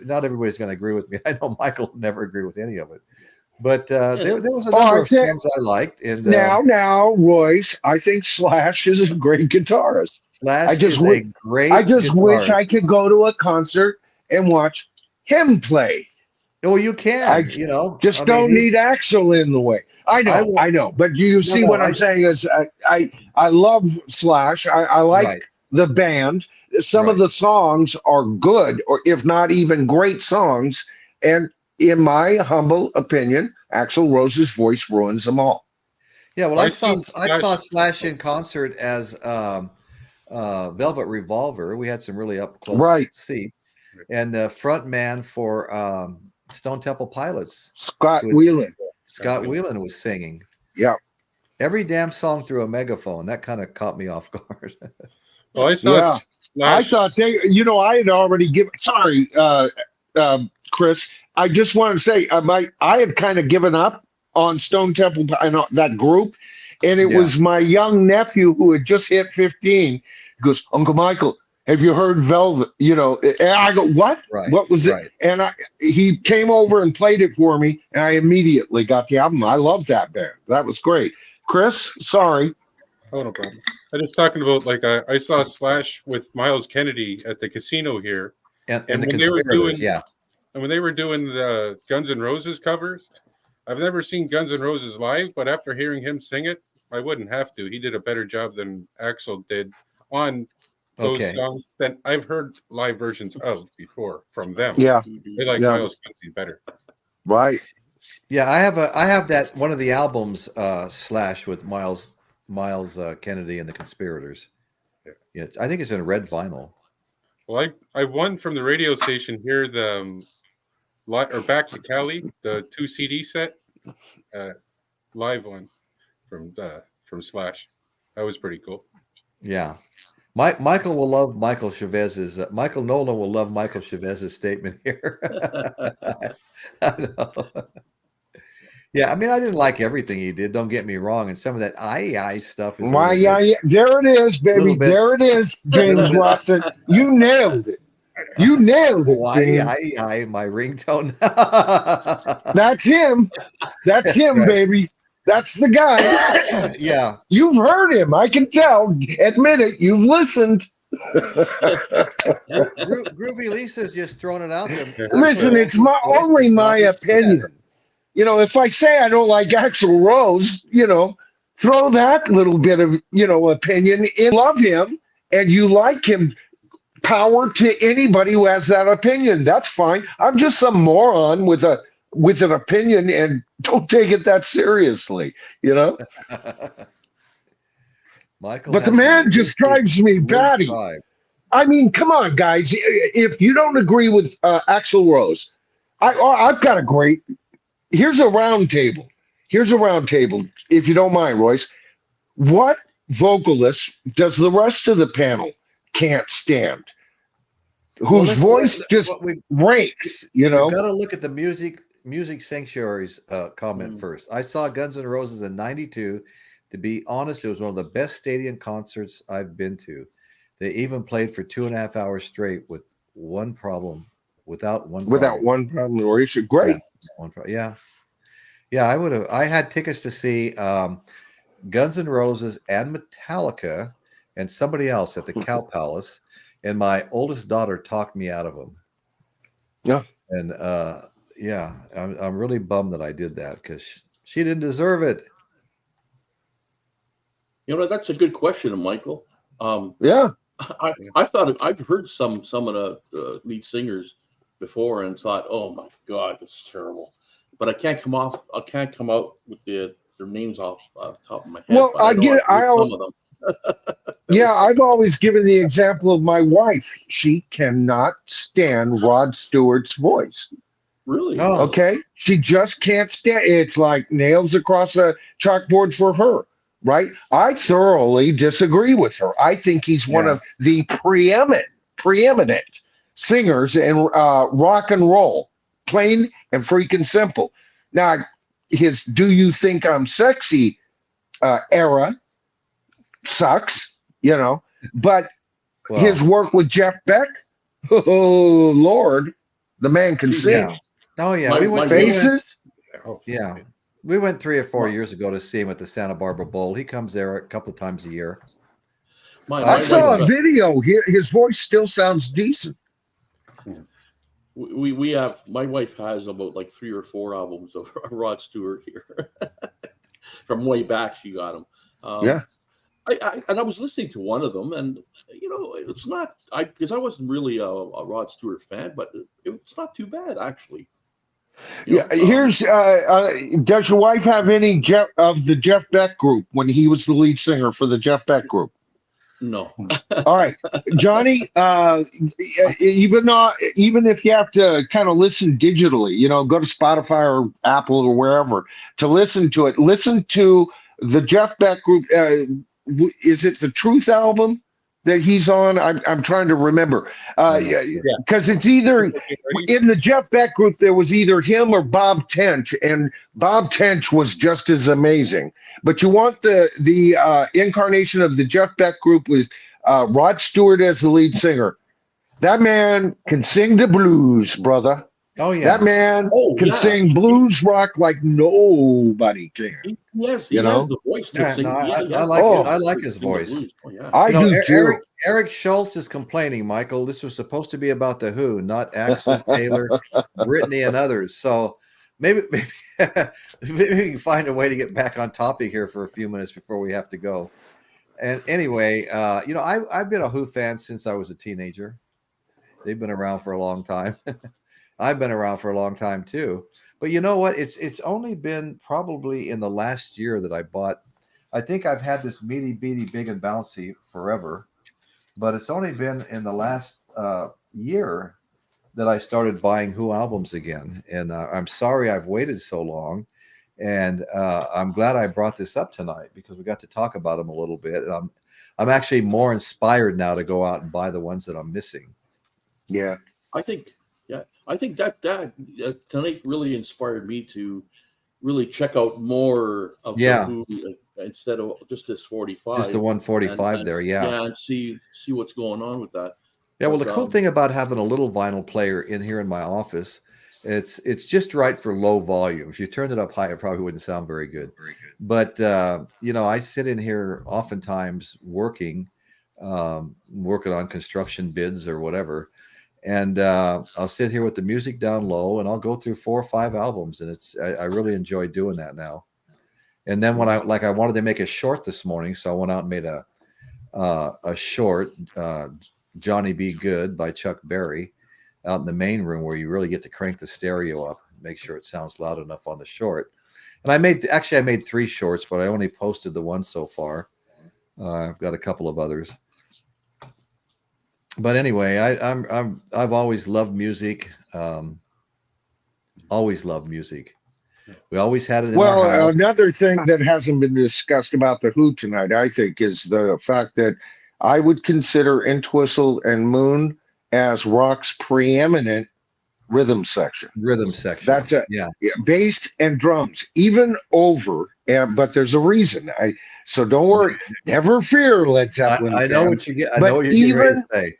not everybody's going to agree with me. I know Michael will never agree with any of it. But there was a number of songs I liked. And now, Royce, I think Slash is a great guitarist. Slash is a great. I just wish I could go to a concert and watch him play. Well, you can. Don't need Axl in the way. I know. But you see what I'm saying is, I love Slash. I like the band. Some of the songs are good, or if not even great songs, and in my humble opinion, Axl Rose's voice ruins them all. Yeah, well, I saw Slash in concert as Velvet Revolver. We had some really up close seats, and the front man for Stone Temple Pilots, Scott Weiland. Scott Weiland was singing. Yeah, every damn song through a megaphone. That kind of caught me off guard. Well, I saw. I thought they, I had already given. Sorry, Chris. I just wanted to say, I had kind of given up on Stone Temple, that group, and it was my young nephew who had just hit 15. He goes, Uncle Michael, have you heard Velvet? And I go, what? Right, what was it? And he came over and played it for me, and I immediately got the album. I love that band. That was great. Chris, sorry. Oh, no problem. I'm just talking about, like, I saw Slash with Miles Kennedy at the casino here, and when they were doing, and when they were doing the Guns N' Roses covers, I've never seen Guns N' Roses live, but after hearing him sing it, I wouldn't have to. He did a better job than Axl did on those songs that I've heard live versions of before from them. Yeah, they like Miles Kennedy better. Right. Yeah, I have that one of the albums Slash with Miles Kennedy and the Conspirators. Yeah, I think it's in red vinyl. Well, I won from the radio station here the Back to Cali, the 2 CD set, live one from Slash. That was pretty cool. Yeah. Michael will love Michael Chavez's. Michael Nolan will love Michael Chavez's statement here. I know. Yeah, I mean, I didn't like everything he did. Don't get me wrong, and some of that I stuff. Is there it is, baby. There it is, James Watson. You nailed it. You nailed it. My ringtone. That's him. That's him, baby. That's the guy. Yeah. You've heard him. I can tell. Admit it. You've listened. Groovy Lisa's just throwing it out there. Listen, it's only my opinion. If I say I don't like Axl Rose, throw that little bit of, opinion in. Love him and you like him. Power to anybody who has that opinion. That's fine. I'm just some moron with an opinion, and don't take it that seriously, Michael, but the man just drives me batty. I mean, come on, guys. If you don't agree with Axl Rose, I've got a great. Here's a round table. If you don't mind, Royce. What vocalist does the rest of the panel can't stand? Whose voice just ranks, We've got to look at the Music Sanctuary's comment first. I saw Guns N' Roses in '92. To be honest, it was one of the best stadium concerts I've been to. They even played for 2.5 hours straight without one problem. Royce, great. Yeah. I had tickets to see Guns N' Roses and Metallica and somebody else at the Cow Palace, and my oldest daughter talked me out of them. Yeah. And I'm really bummed that I did that because she didn't deserve it. That's a good question, Michael. Yeah. I thought I've heard some of the lead singers before and thought, oh my God, that's terrible. But I can't come out with their names off the top of my head. Well, I get some of them. Yeah, I've always given the example of my wife. She cannot stand Rod Stewart's voice. Really? Oh. Okay. She just can't stand. It's like nails across a chalkboard for her. Right? I thoroughly disagree with her. I think he's one of the preeminent singers in rock and roll, plain and freaking simple. Now, his "Do You Think I'm Sexy" era sucks, but his work with Jeff Beck, oh Lord, the man can sing. Yeah. Oh yeah, we went Faces. We went 3 or 4 years ago to see him at the Santa Barbara Bowl. He comes there a couple of times a year. I saw a video. His voice still sounds decent. We have, my wife has about like 3 or 4 albums of Rod Stewart here. From way back, she got them. I was listening to one of them, and it's not because I wasn't really a Rod Stewart fan, but it's not too bad actually. Yeah, here's does your wife have any of the Jeff Beck group when he was the lead singer for the Jeff Beck group? No. All right, Johnny. Even if you have to kind of listen digitally, go to Spotify or Apple or wherever to listen to it. Listen to the Jeff Beck group. Is it the Truth album that he's on? I'm trying to remember. Because it's either in the Jeff Beck group there was either him or Bob Tench, and Bob Tench was just as amazing. But you want the incarnation of the Jeff Beck group with Rod Stewart as the lead singer. That man can sing the blues, brother. Oh yeah, that man can sing blues rock like nobody can. Yes, he has the voice to sing. I like his voice. I do too. Eric Schultz is complaining, Michael. This was supposed to be about the Who, not Axl, Taylor, Britney, and others. So maybe we can find a way to get back on topic here for a few minutes before we have to go. And anyway, I've been a Who fan since I was a teenager. They've been around for a long time. I've been around for a long time too. But you know what? It's only been probably in the last year that I bought. I think I've had this meaty beady big and bouncy forever, but it's only been in the last year that I started buying Who albums again. And I'm sorry I've waited so long. And I'm glad I brought this up tonight because we got to talk about them a little bit. And I'm actually more inspired now to go out and buy the ones that I'm missing. Yeah, I think that tonight really inspired me to really check out more of the Who instead of just this 45. Just the 145 there, and see what's going on with that. Yeah, well, the cool thing about having a little vinyl player in here in my office, it's just right for low volume. If you turned it up high, it probably wouldn't sound very good. But I sit in here oftentimes working on construction bids or whatever. And I'll sit here with the music down low and I'll go through 4 or 5 albums. And I really enjoy doing that now. And then when I wanted to make a short this morning. So I went out and made a short, Johnny Be Good by Chuck Berry out in the main room where you really get to crank the stereo up, make sure it sounds loud enough on the short. And I made 3 shorts, but I only posted the one so far. I've got a couple of others. But anyway, I've always loved music. Always loved music. We always had it in our house. Another thing that hasn't been discussed about the Who tonight, I think, is the fact that I would consider Entwistle and Moon as rock's preeminent rhythm section. That's bass and drums, even over. But there's a reason. So don't worry. Never fear, Led Zeppelin. I know what you get. I know what you're going to say.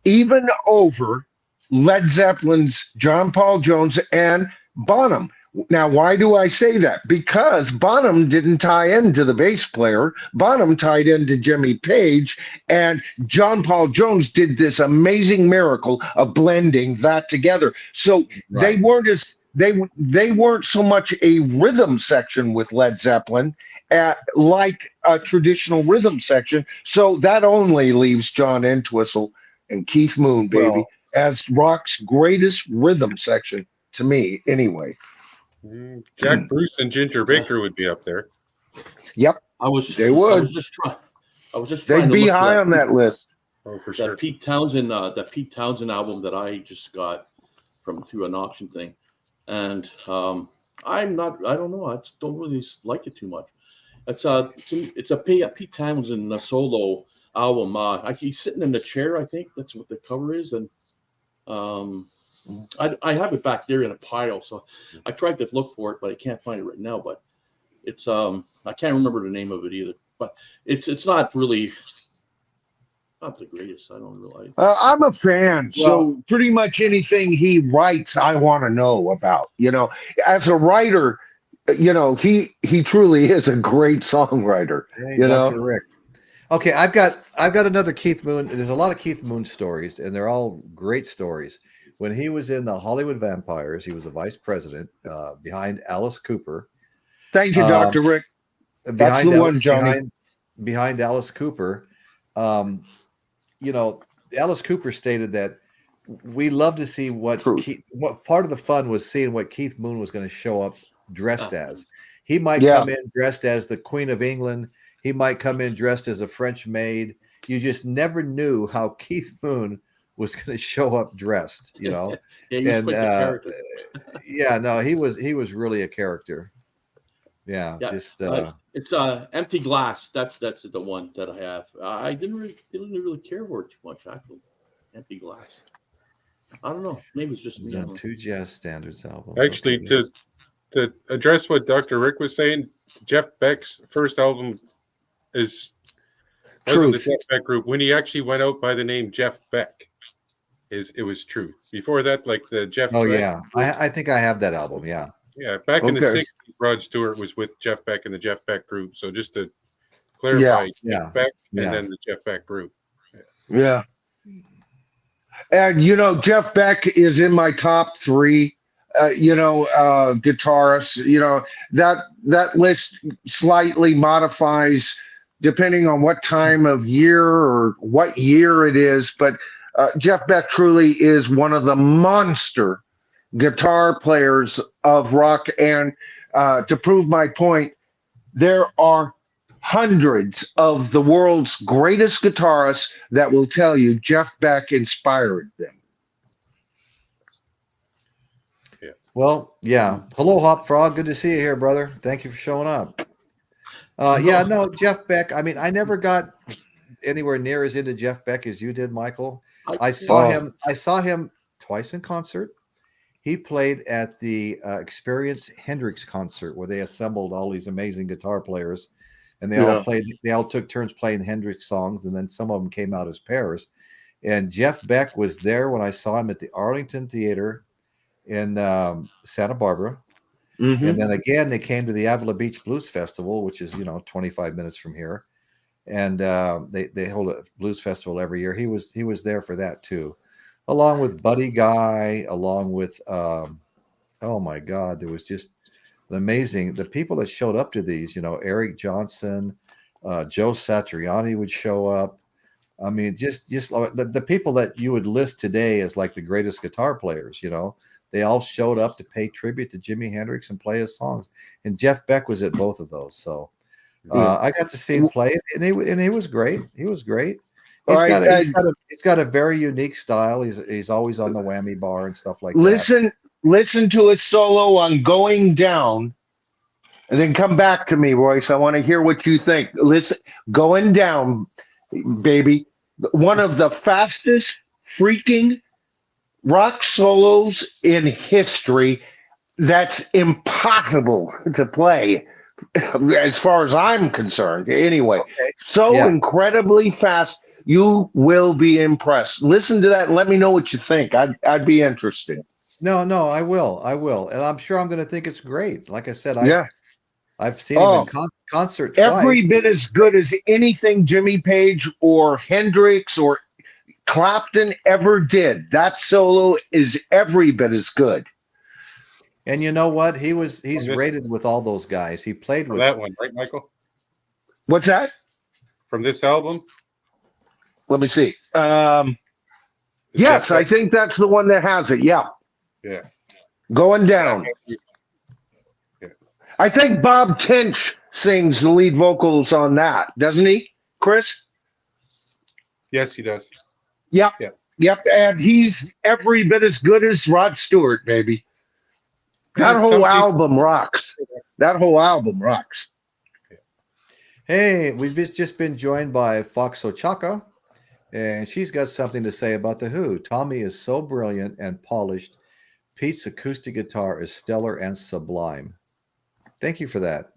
Even over Led Zeppelin's John Paul Jones and Bonham. Now, why do I say that? Because Bonham didn't tie into the bass player. Bonham tied into Jimmy Page, and John Paul Jones did this amazing miracle of blending that together. So they weren't so much a rhythm section with Led Zeppelin like a traditional rhythm section. So that only leaves John Entwistle and Keith Moon, baby, as rock's greatest rhythm section to me, anyway. Jack Bruce and Ginger Baker would be up there. Yep, they would. I was just trying. They'd be high on that list. Oh, for sure. That Pete Townshend album that I just got through an auction thing, and I don't know. I just don't really like it too much. It's a Pete Townshend solo album. He's sitting in the chair. I think that's what the cover is, and I have it back there in a pile. So I tried to look for it, but I can't find it right now. But it's I can't remember the name of it either. But it's not really not the greatest. I don't realize. I'm a fan, so pretty much anything he writes, I want to know about. As a writer, he truly is a great songwriter. Hey, Dr. Rick. Okay, I've got another Keith Moon. There's a lot of Keith Moon stories, and they're all great stories. When he was in the Hollywood Vampires, he was the vice president behind Alice Cooper. Thank you, Dr. Rick. That's the one, Johnny. Behind Alice Cooper, Alice Cooper stated that we love to see what part of the fun was seeing what Keith Moon was going to show up dressed as. He might come in dressed as the Queen of England. He might come in dressed as a French maid. You just never knew how Keith Moon was going to show up dressed, you know. Yeah, he was really a character. Yeah. Just it's Empty Glass. That's the one that I have. I didn't really care for it too much, actually. Empty Glass. I don't know. Maybe it's just me. Yeah, 2 jazz standards albums. Actually, to address what Dr. Rick was saying, Jeff Beck's first album wasn't the Jeff Beck Group. When he actually went out by the name Jeff Beck, it was Truth. Before that, like the Jeff. Oh Beck yeah, I think I have that album. Yeah. Yeah, back in the 60s, Rod Stewart was with Jeff Beck and the Jeff Beck Group. So just to clarify, Jeff Beck and then the Jeff Beck Group. Yeah. And Jeff Beck is in my top 3. Guitarists. That list slightly modifies depending on what time of year or what year it is. But Jeff Beck truly is one of the monster guitar players of rock. And to prove my point, there are hundreds of the world's greatest guitarists that will tell you Jeff Beck inspired them. Well, yeah. Hello, Hop Frog. Good to see you here, brother. Thank you for showing up. Jeff Beck. I mean, I never got anywhere near as into Jeff Beck as you did, Michael. I saw him twice in concert. He played at the Experience Hendrix concert where they assembled all these amazing guitar players, and they all played. They all took turns playing Hendrix songs, and then some of them came out as pairs. And Jeff Beck was there when I saw him at the Arlington Theater in Santa Barbara. Mm-hmm. And then again, they came to the Avila Beach Blues Festival, which is 25 minutes from here, and they hold a blues festival every year. He was there for that too, along with Buddy Guy, along with oh my God, there was just amazing the people that showed up to these. Eric Johnson, Joe Satriani would show up. I mean, just the people that you would list today as like the greatest guitar players, they all showed up to pay tribute to Jimi Hendrix and play his songs. And Jeff Beck was at both of those. So I got to see him play it, and he was great. He was great. He's got a very unique style. He's always on the whammy bar and stuff like that. Listen to his solo on Going Down, and then come back to me, Royce. I want to hear what you think. Listen, Going Down, baby. One of the fastest freaking rock solos in history. That's impossible to play as far as I'm concerned. Anyway, incredibly fast. You will be impressed. Listen to that and let me know what you think. I'd be interested. No, I will. And I'm sure I'm going to think it's great. Like I said, I've seen him in concert twice. Every bit as good as anything Jimmy Page or Hendrix or Clapton ever did. That solo is every bit as good. And you know what? He's rated with all those guys. He played with that one, right, Michael? What's that? From this album? Let me see. Yes, I think that's the one that has it. Yeah. Yeah. Going Down. I think Bob Tench sings the lead vocals on that, doesn't he, Chris? Yes, he does. Yep. And he's every bit as good as Rod Stewart, baby. That whole album rocks. Hey, we've just been joined by Fox Ochaka, and she's got something to say about The Who. Tommy is so brilliant and polished. Pete's acoustic guitar is stellar and sublime. Thank you for that.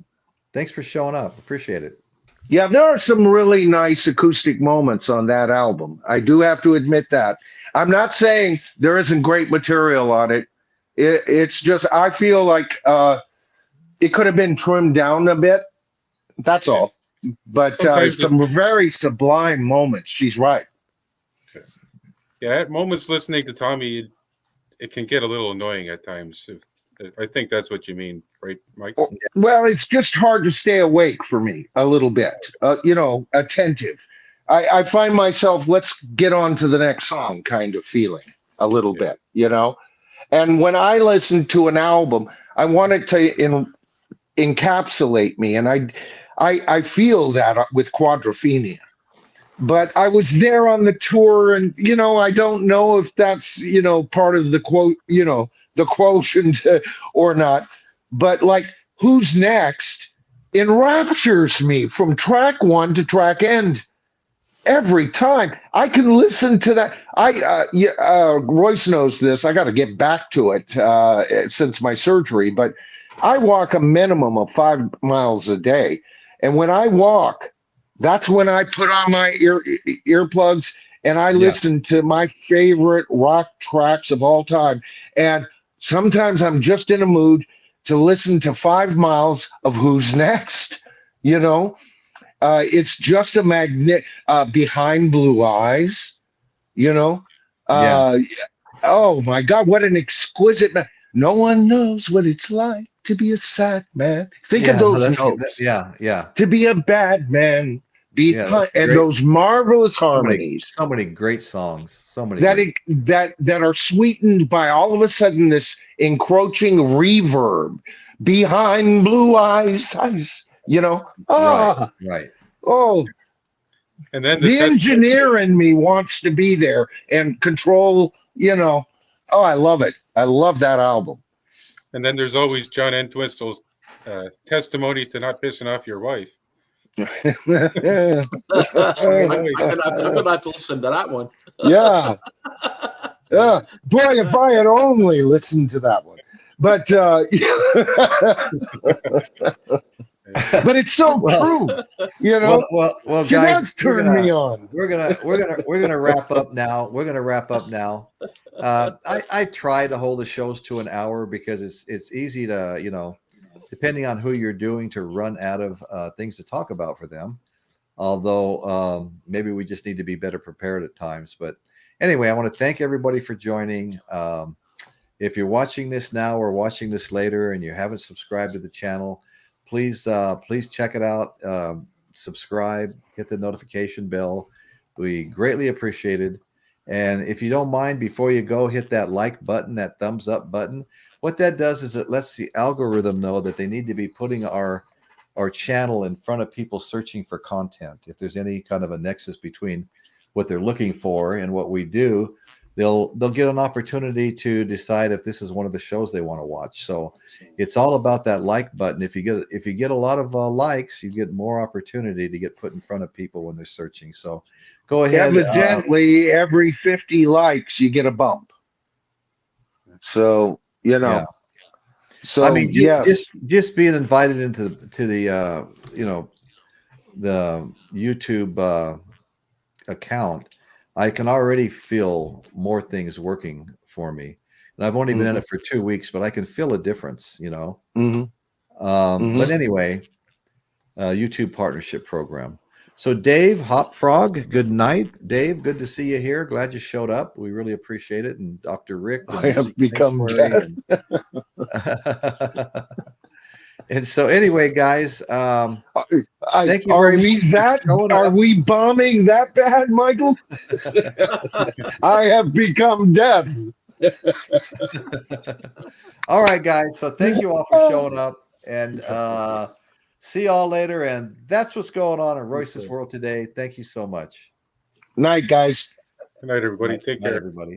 Thanks for showing up. Appreciate it. Yeah, there are some really nice acoustic moments on that album. I do have to admit that. I'm not saying there isn't great material on it. It's just I feel like it could have been trimmed down a bit. That's all. But some very sublime moments. She's right. Yeah, at moments listening to Tommy, it can get a little annoying at times. I think that's what you mean, right, Mike? Well, it's just hard to stay awake for me a little bit, attentive. I find myself, let's get on to the next song kind of feeling. a little bit, you know. And when I listen to an album, I want it to encapsulate me, and I feel that with Quadrophenia. But I was there on the tour, and you know, I don't know if that's, you know, part of the quote, you know, the quotient or not. But like, Who's Next enraptures me from track one to track end every time. I can listen to that. Royce knows this. I got to get back to it since my surgery, but I walk a minimum of 5 miles a day, and when I walk, that's when I put on my earplugs and I listen to my favorite rock tracks of all time. And sometimes I'm just in a mood to listen to 5 miles of Who's Next. You know, it's just a magnet. Behind Blue Eyes, you know. Oh my God, what an exquisite man. No one knows what it's like to be a sad man. Think of those notes. To be a bad man. And those marvelous harmonies. So many great songs. So many that are sweetened by all of a sudden this encroaching reverb. Behind Blue Eyes, you know. Right. Oh. And then the engineer in me wants to be there and control, you know. Oh, I love it. I love that album. And then there's always John Entwistle's testimony to not pissing off your wife. I'm gonna have to listen to that one. Yeah. Boy, if I had only listened to that one. But but it's so true, you know. Well, she guys, does turn me on. We're gonna wrap up now. I try to hold the shows to an hour because it's easy to, you know, depending on who you're doing, to run out of things to talk about for them. Although maybe we just need to be better prepared at times. But anyway, I want to thank everybody for joining. If you're watching this now or watching this later and you haven't subscribed to the channel, please check it out. Subscribe, hit the notification bell. We greatly appreciate it. And if you don't mind, before you go, hit that like button, that thumbs up button. What that does is it lets the algorithm know that they need to be putting our channel in front of people searching for content. If there's any kind of a nexus between what they're looking for and what we do, they'll get an opportunity to decide if this is one of the shows they want to watch. So it's all about that like button. If you get a lot of likes, you get more opportunity to get put in front of people when they're searching. So go ahead. Evidently, every 50 likes, you get a bump. So, you know. Yeah. So I mean, just being invited into the you know, the YouTube account, I can already feel more things working for me. And I've only been in it for 2 weeks, but I can feel a difference, you know. But anyway, YouTube partnership program. So Dave Hopfrog, good night. Dave, good to see you here. Glad you showed up. We really appreciate it. And Dr. Rick. I have become death. And so anyway, guys, thank you are very we much. Are we bombing that bad, Michael? I have become death. All right, guys. So thank you all for showing up, and see y'all later. And that's what's going on in Royce's world today. Thank you so much. Night, guys. Good night, everybody. Take care, everybody.